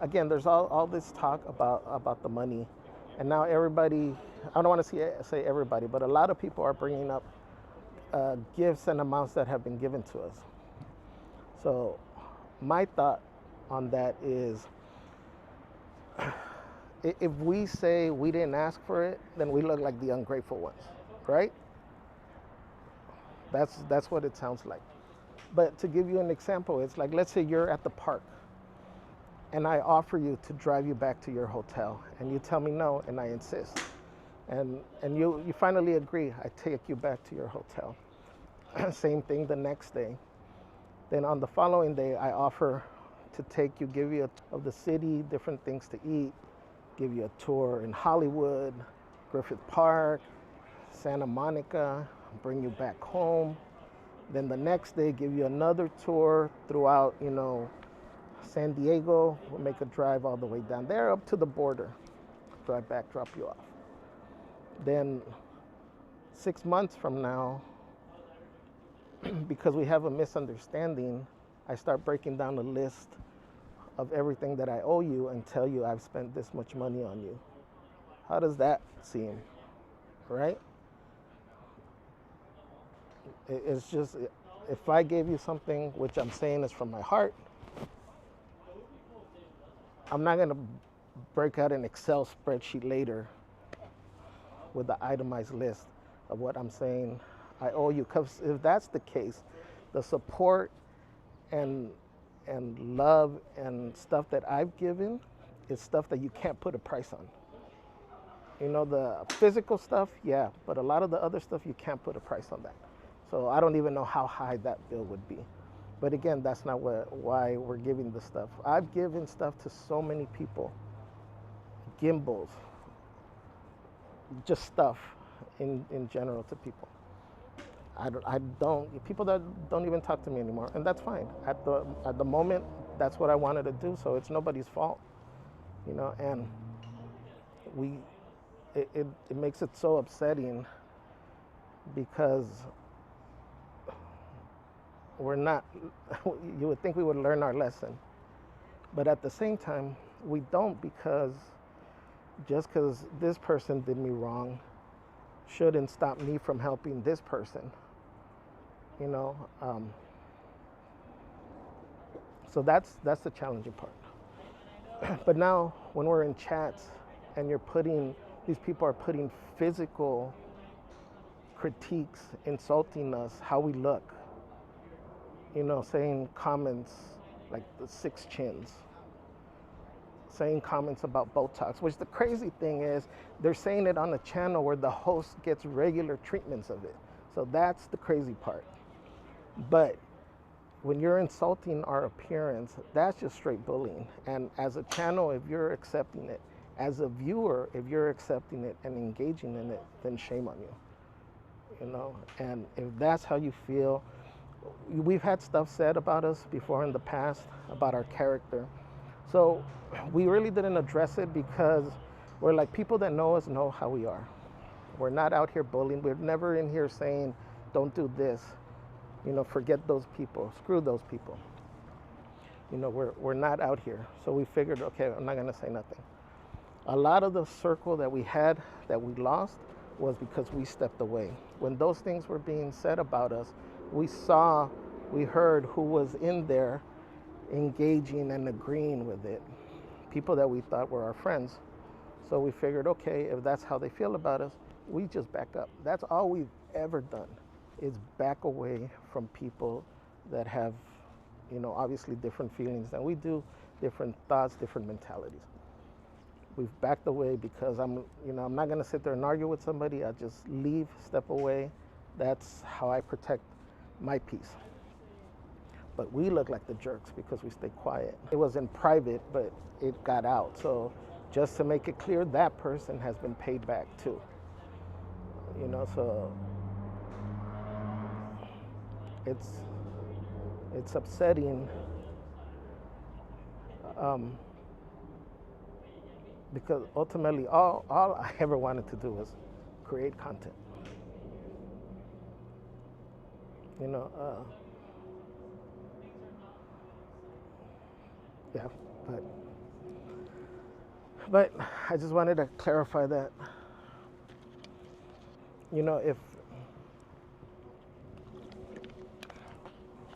again, there's all this talk about the money. And now everybody, I don't want to say everybody, but a lot of people are bringing up gifts and amounts that have been given to us. So my thought on that is, if we say we didn't ask for it, then we look like the ungrateful ones, right? That's what it sounds like. But to give you an example, it's like, let's say you're at the park and I offer you to drive you back to your hotel, and you tell me no, and I insist. And you finally agree, I take you back to your hotel. Same thing the next day. Then on the following day, I offer to take you, give you of the city, different things to eat, give you a tour in Hollywood, Griffith Park, Santa Monica, bring you back home. Then the next day, give you another tour throughout, San Diego. We'll make a drive all the way down there up to the border, drive back, drop you off. Then 6 months from now, because we have a misunderstanding, I start breaking down a list of everything that I owe you and tell you I've spent this much money on you. How does that seem, right? It's just, if I gave you something, which I'm saying is from my heart, I'm not going to break out an Excel spreadsheet later with the itemized list of what I'm saying I owe you. Because if that's the case, the support and love and stuff that I've given is stuff that you can't put a price on. The physical stuff, yeah, but a lot of the other stuff, you can't put a price on that. So I don't even know how high that bill would be. But again, that's not why we're giving the stuff. I've given stuff to so many people. Gimbals, just stuff in general to people. People that don't even talk to me anymore, and that's fine. At the moment, that's what I wanted to do, so it's nobody's fault, and it makes it so upsetting because we're not, you would think we would learn our lesson, but at the same time, we don't, because just because this person did me wrong shouldn't stop me from helping this person, so that's the challenging part. But now when we're in chats and these people are putting physical critiques, insulting us, how we look, saying comments like the 6 chins, saying comments about Botox, which the crazy thing is, they're saying it on a channel where the host gets regular treatments of it. So that's the crazy part. But when you're insulting our appearance, that's just straight bullying. And as a channel, if you're accepting it, As a viewer, if you're accepting it and engaging in it, then shame on you. And if that's how you feel, we've had stuff said about us before in the past about our character. So we really didn't address it because we're like, people that know us know how we are. We're not out here bullying. We're never in here saying, don't do this. Forget those people. Screw those people. We're not out here. So we figured, okay, I'm not going to say nothing. A lot of the circle that we had that we lost was because we stepped away. When those things were being said about us, we heard who was in there engaging and agreeing with it. People that we thought were our friends. So we figured, okay, if that's how they feel about us, we just back up. That's all we've ever done, is back away from people that have, obviously different feelings than we do, different thoughts, different mentalities. We've backed away because I'm not going to sit there and argue with somebody. I just leave, step away. That's how I protect my peace. But we look like the jerks because we stay quiet. It was in private, but it got out. So just to make it clear, that person has been paid back too. So it's upsetting because ultimately all I ever wanted to do was create content. Yeah, but I just wanted to clarify that.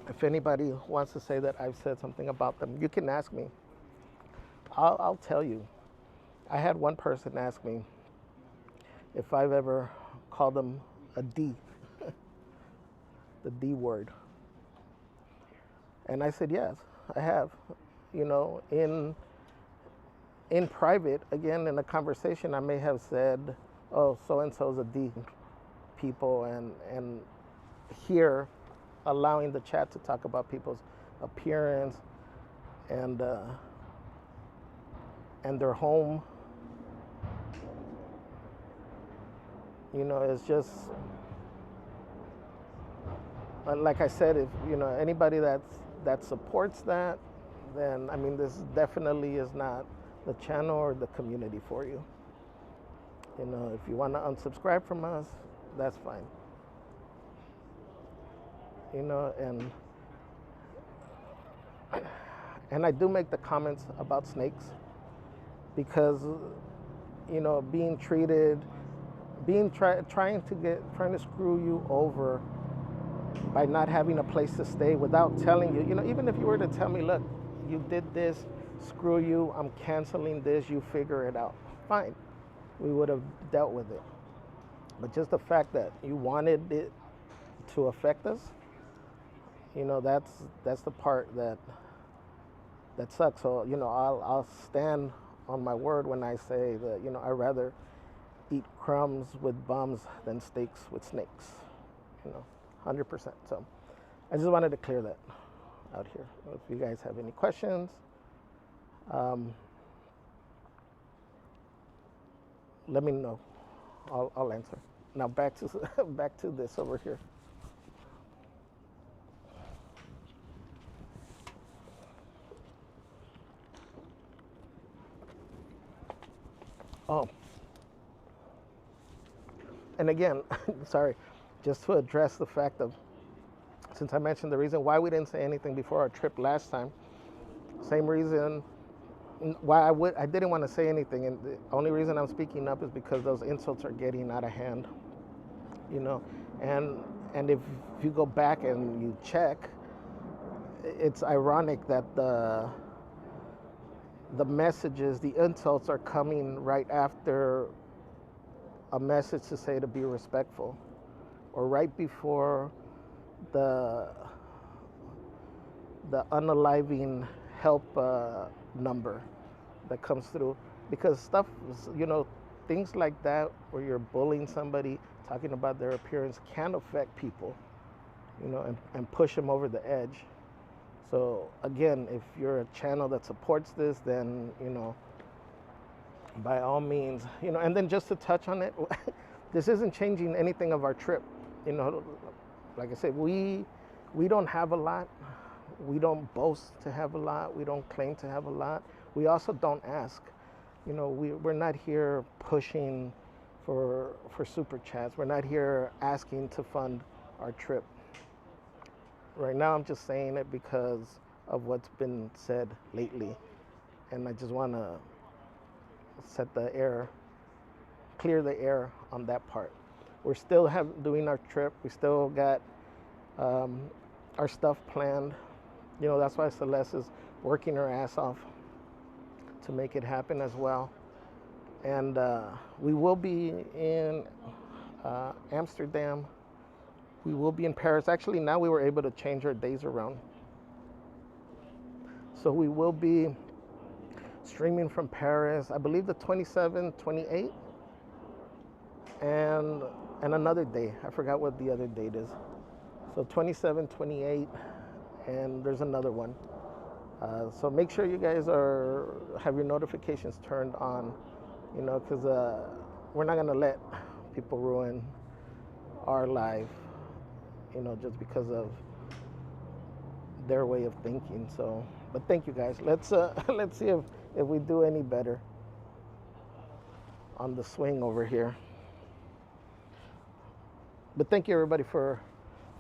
If anybody wants to say that I've said something about them, you can ask me. I'll tell you. I had one person ask me if I've ever called them a D, the D word. And I said, yes, I have. In private, again, in a conversation, I may have said, oh, so-and-so's a D people, and here, allowing the chat to talk about people's appearance and their home. It's just, like I said, if anybody that supports that, then this definitely is not the channel or the community for you. If you want to unsubscribe from us, that's fine. And I do make the comments about snakes because being treated, trying to screw you over by not having a place to stay without telling you, even if you were to tell me, look, you did this, screw you, I'm canceling this, you figure it out, fine, we would have dealt with it. But just the fact that you wanted it to affect us, that's the part that sucks. So I'll stand on my word when I say that I'd rather eat crumbs with bums than steaks with snakes. 100%. So I just wanted to clear that out here. If you guys have any questions, let me know. I'll answer. Now back to this over here. Oh, and again, sorry, just to address the fact of, since I mentioned the reason why we didn't say anything before our trip last time, same reason why I didn't want to say anything, and the only reason I'm speaking up is because those insults are getting out of hand, and if you go back and you check, it's ironic that the messages, the insults are coming right after a message to say to be respectful, or right before the unaliving help number that comes through. Because stuff, things like that where you're bullying somebody, talking about their appearance, can affect people, and push them over the edge. So again, if you're a channel that supports this, then by all means, and then just to touch on it, this isn't changing anything of our trip. You know, like I said, we don't have a lot. We don't boast to have a lot. We don't claim to have a lot. We also don't ask. We're not here pushing for super chats. We're not here asking to fund our trip. Right now, I'm just saying it because of what's been said lately, and I just want to clear the air on that part. We're still doing our trip. We still got our stuff planned. That's why Celeste is working her ass off to make it happen as well. And we will be in Amsterdam. We will be in Paris. Actually, now we were able to change our days around. So we will be streaming from Paris, I believe the 27th, 28th, and another day. I forgot what the other date is. So 27, 28, and there's another one. So make sure you guys have your notifications turned on, because we're not gonna let people ruin our life, just because of their way of thinking. So, but thank you guys. Let's see if we do any better on the swing over here. But thank you everybody for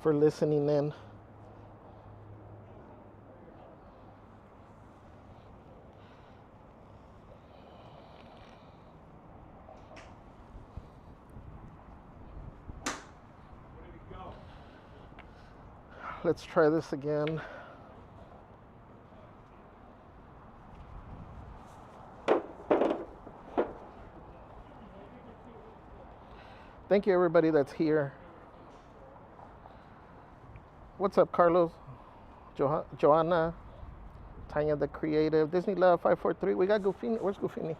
listening in. Let's try this again. Thank you everybody that's here. What's up, Carlos? Joanna, Tanya the Creative, Disney Love 543. We got Goofini. Where's Goofini?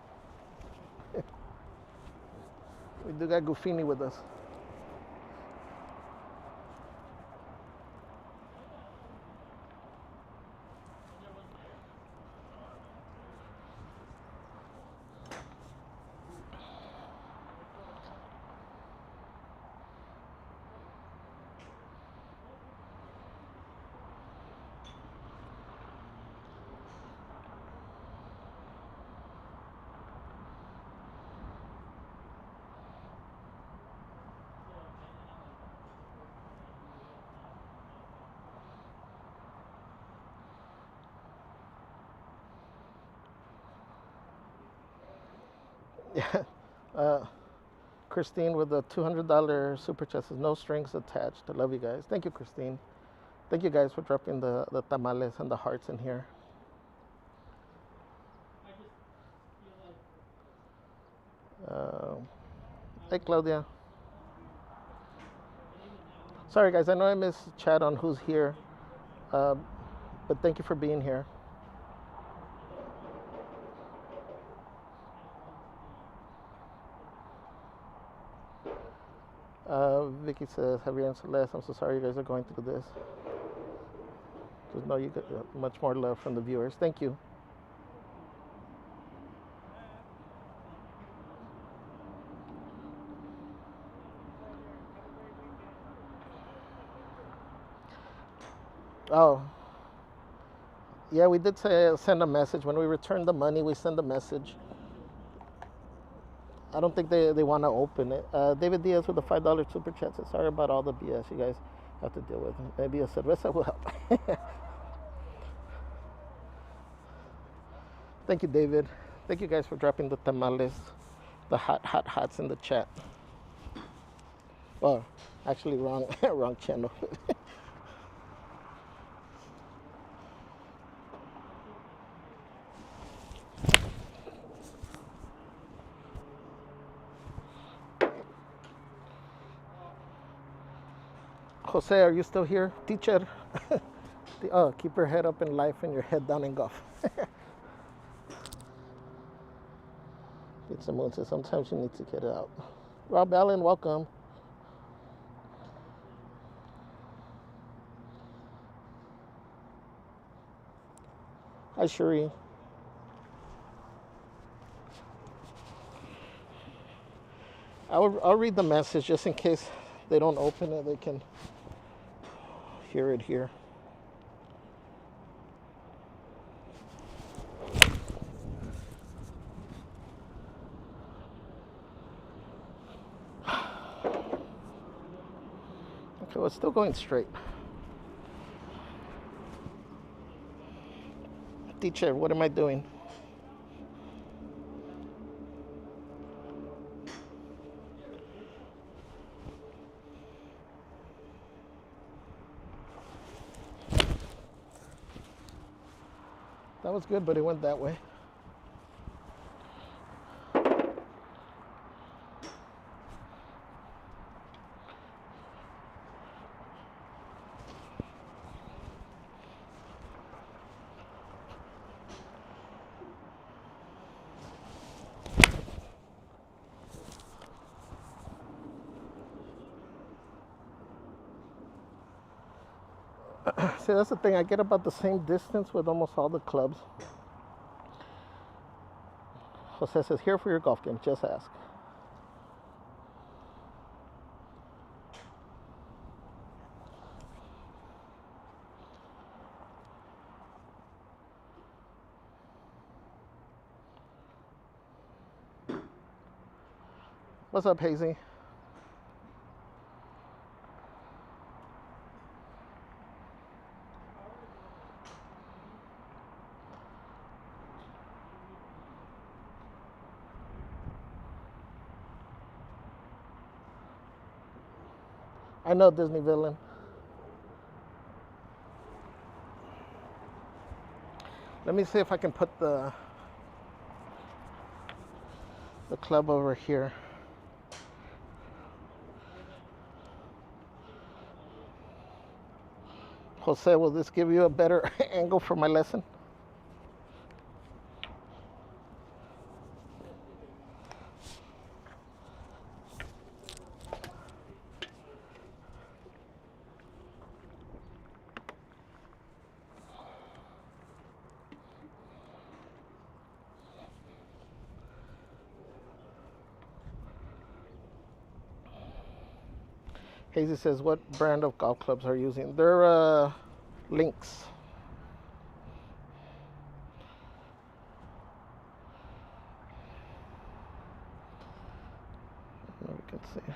We do got Goofini with us. Yeah. Christine with the $200 super chat says no strings attached. I love you guys. Thank you, Christine. Thank you guys for dropping the tamales and the hearts in here. Hey, Claudia. Sorry, guys. I know I missed chat on who's here, but thank you for being here. Vicky says, Javier and Celeste, I'm so sorry you guys are going through this. Just know you get much more love from the viewers. Thank you. Oh, yeah, we did send a message. When we return the money, we send a message. I don't think they want to open it. David Diaz with the $5 super chat says, sorry about all the BS you guys have to deal with. Maybe a cerveza will help. Thank you, David. Thank you guys for dropping the tamales, the hots in the chat. Oh, actually wrong channel. Jose, are you still here? Teacher. Oh, keep your head up in life and your head down in golf. It's a moon, so sometimes you need to get it out. Rob Allen, welcome. Hi, Cherie. I'll read the message just in case they don't open it. They can hear it here. Okay, well, it's still going straight. Teacher, what am I doing? That was good, but it went that way. See, that's the thing. I get about the same distance with almost all the clubs. Jose says, here for your golf game. Just ask. What's up, Hazy? I know, Disney villain. Let me see if I can put the club over here. Jose, will this give you a better angle for my lesson? Hazy says, what brand of golf clubs are you using? They're Lynx. We can see.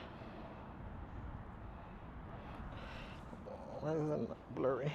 Why is it blurry?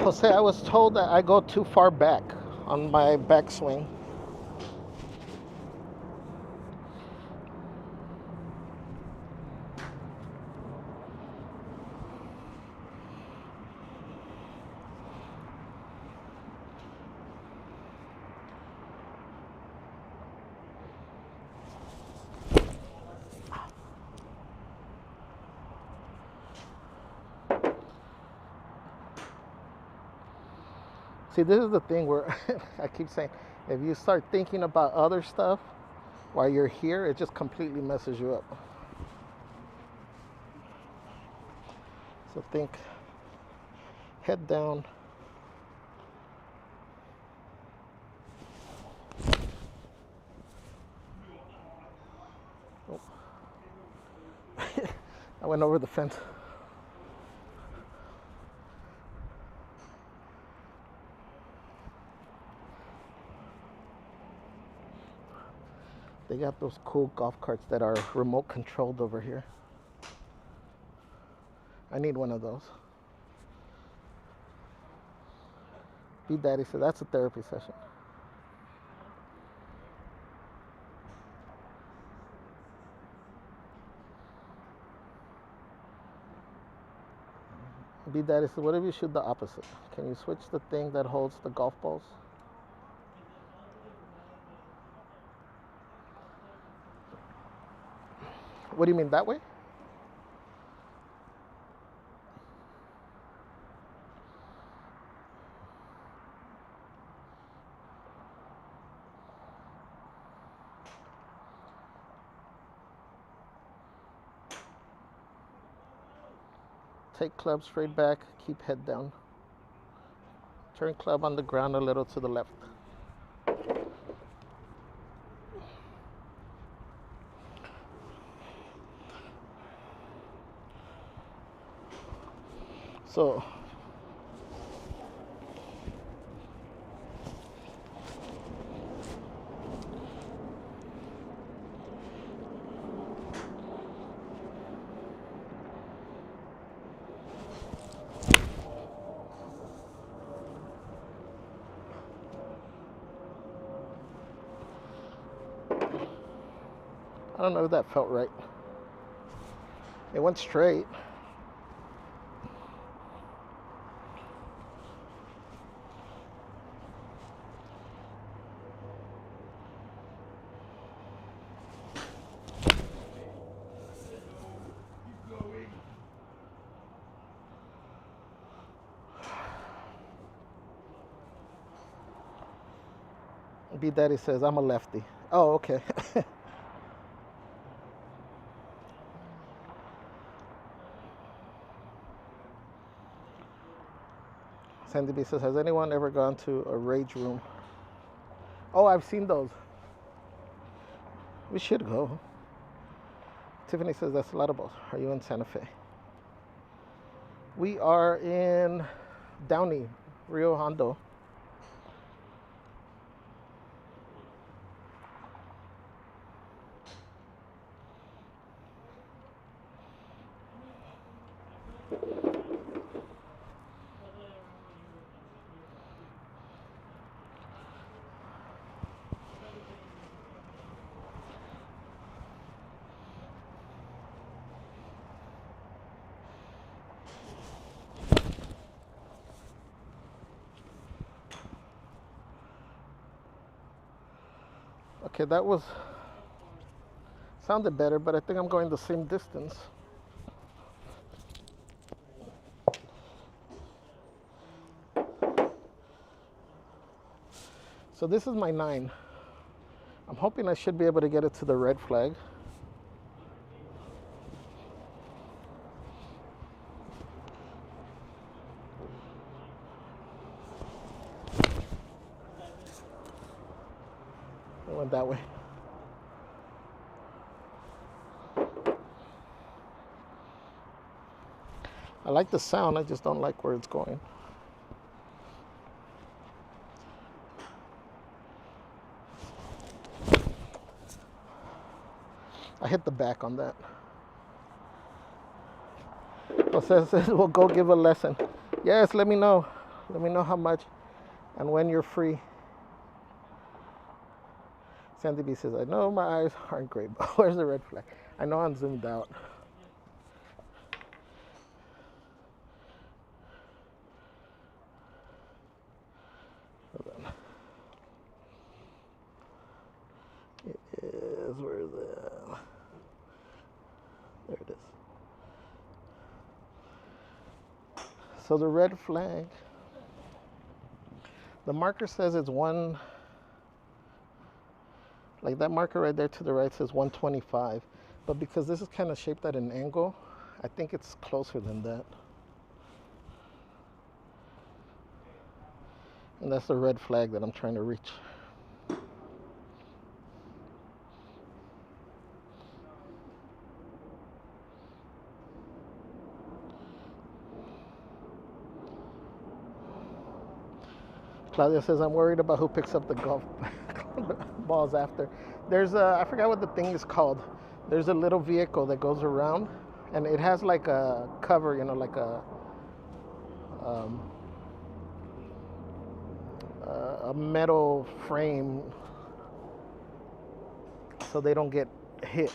Jose, I was told that I go too far back on my backswing. See, this is the thing where I keep saying, if you start thinking about other stuff while you're here, it just completely messes you up. So think, head down. Oh. I went over the fence. They got those cool golf carts that are remote controlled over here. I need one of those. B Daddy said that's a therapy session. B Daddy says, what if you shoot the opposite? Can you switch the thing that holds the golf balls? What do you mean, that way? Take club straight back, keep head down. Turn club on the ground a little to the left. So, I don't know if that felt right. It went straight. B Daddy says, I'm a lefty. Oh, okay. Sandy B says, has anyone ever gone to a rage room? Oh, I've seen those. We should go. Tiffany says, that's a lot of balls. Are you in Santa Fe? We are in Downey, Rio Hondo. Okay, that was sounded better, but I think I'm going the same distance. So this is my 9. I'm hoping I should be able to get it to the red flag. It went that way. I like the sound, I just don't like where it's going. I hit the back on that. Jose says, we'll go give a lesson. Yes, let me know. Let me know how much and when you're free. Sandy B says, I know my eyes aren't great, but where's the red flag? I know I'm zoomed out. Hold on. It is, where is it? There it is. So the red flag, the marker says it's one, like that marker right there to the right says 125. But because this is kind of shaped at an angle, I think it's closer than that. And that's the red flag that I'm trying to reach. Claudia says, I'm worried about who picks up the golf balls after. There's a, I forgot what the thing is called. There's a little vehicle that goes around, and it has like a cover, you know, like a metal frame so they don't get hit.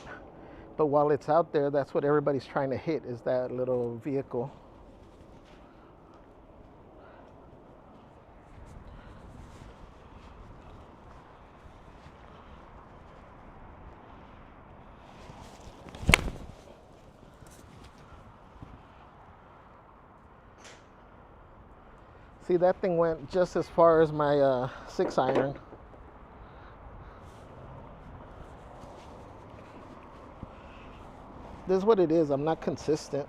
But while it's out there, that's what everybody's trying to hit, is that little vehicle. See, that thing went just as far as my 6-iron. This is what it is. I'm not consistent.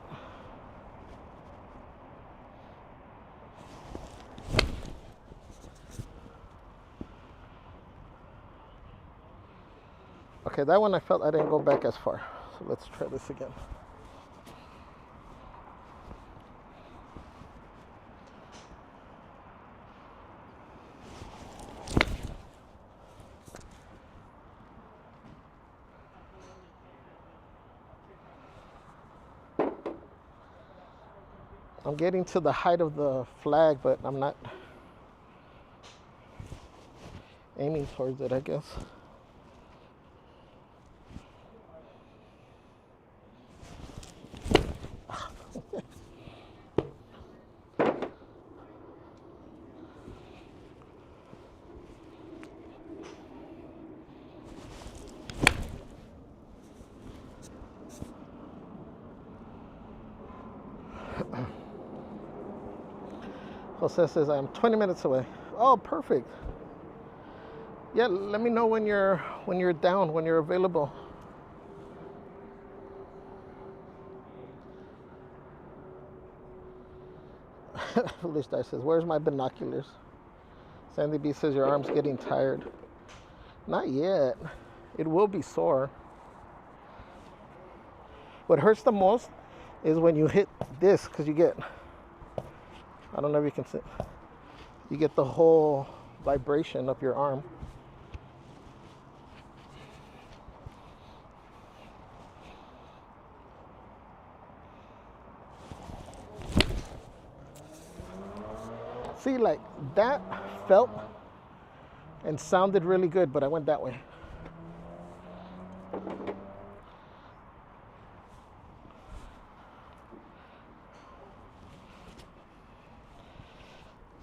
Okay, that one I felt I didn't go back as far. So let's try this again. I'm getting to the height of the flag, but I'm not aiming towards it, I guess. Jose says I'm 20 minutes away. Oh, perfect. Yeah, let me know when you're down, when you're available. Foolish Dice says, where's my binoculars? Sandy B says your arm's getting tired. Not yet. It will be sore. What hurts the most is when you hit this, because you get, I don't know if you can see, you get the whole vibration up your arm. See, like that felt and sounded really good, but I went that way.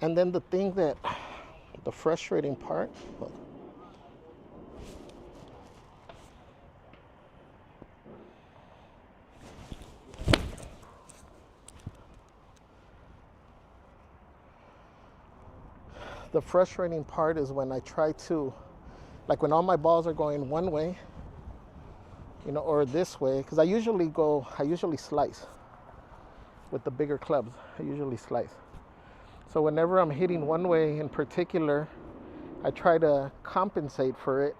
And then the thing that, the frustrating part, is when I try to, like when all my balls are going one way, you know, or this way, because I usually slice with the bigger clubs. I usually slice. So whenever I'm hitting one way in particular, I try to compensate for it.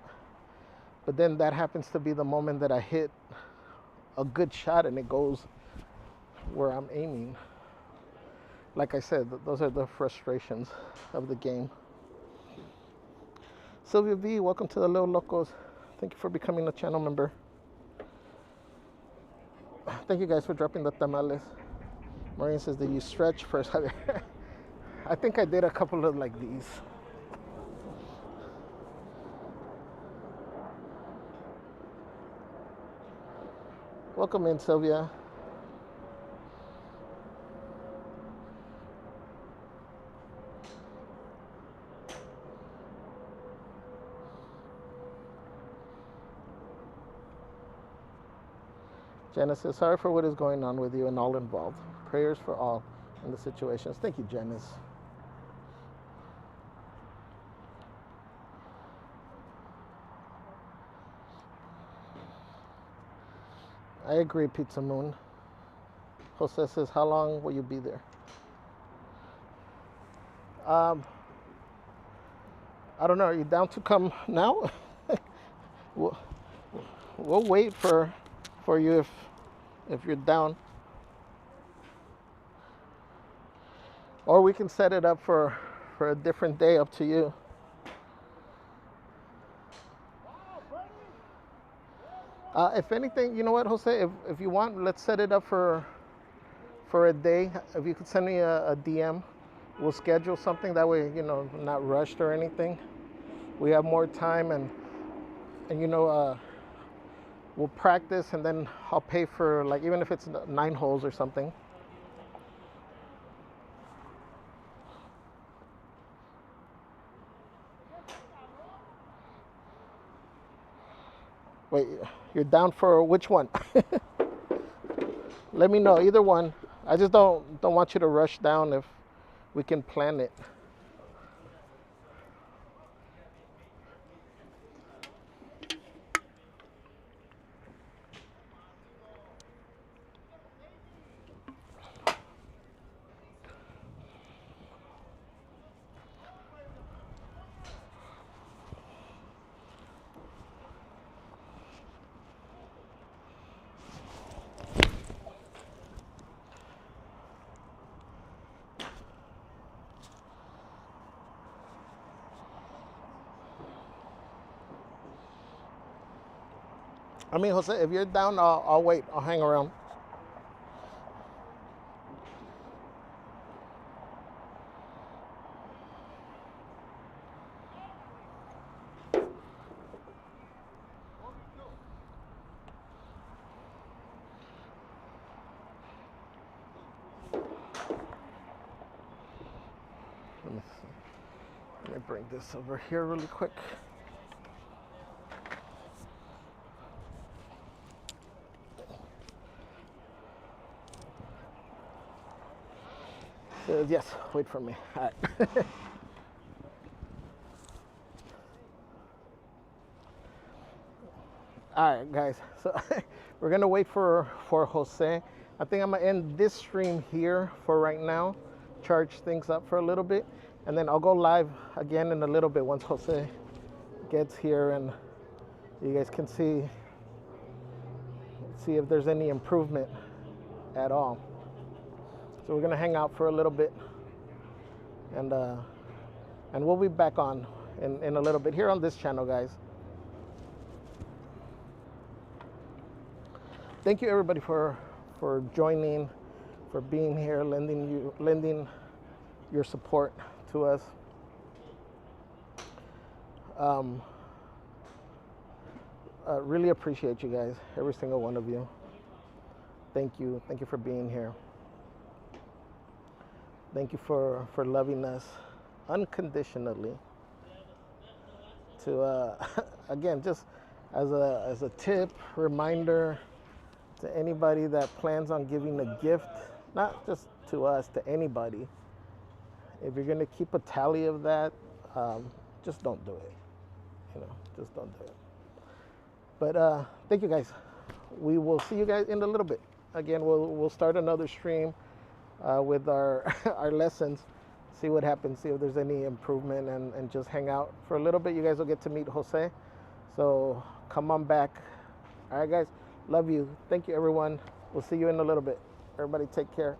But then that happens to be the moment that I hit a good shot and it goes where I'm aiming. Like I said, those are the frustrations of the game. Sylvia V, welcome to the Little Locos. Thank you for becoming a channel member. Thank you guys for dropping the tamales. Maureen says, did you stretch first? I think I did a couple of like these. Welcome in, Sylvia. Janice says, sorry for what is going on with you and all involved. Prayers for all in the situations. Thank you, Janice. I agree, Pizza Moon. Jose says, how long will you be there? I don't know. Are you down to come now? we'll wait for you if you're down. Or we can set it up for a different day, up to you. If anything, you know what, Jose, if you want, let's set it up for a day. If you could send me a DM, we'll schedule something. That way, you know, not rushed or anything. We have more time and you know, we'll practice and then I'll pay for, like, even if it's 9 holes or something. Wait, you're down for which one? Let me know, either one. I just don't want you to rush down if we can plan it. I mean, Jose, if you're down, I'll wait. I'll hang around. Let me see. Let me bring this over here really quick. Yes, wait for me. All right. All right, guys. So we're gonna wait for Jose. I think I'm gonna end this stream here for right now. Charge things up for a little bit, and then I'll go live again in a little bit once Jose gets here, and you guys can see if there's any improvement at all. So we're gonna hang out for a little bit, and we'll be back on in a little bit here on this channel, guys. Thank you everybody for joining, for being here, lending your support to us. Really appreciate you guys, every single one of you. Thank you for being here. Thank you for loving us unconditionally. To again, just as a tip, reminder to anybody that plans on giving a gift, not just to us, to anybody. If you're gonna keep a tally of that, just don't do it. Just don't do it. But thank you guys. We will see you guys in a little bit. Again, we'll start another stream with our our lessons, see what happens, see if there's any improvement, and just hang out for a little bit. You guys will get to meet Jose, so come on back. All right, guys, love you. Thank you, everyone. We'll see you in a little bit. Everybody take care.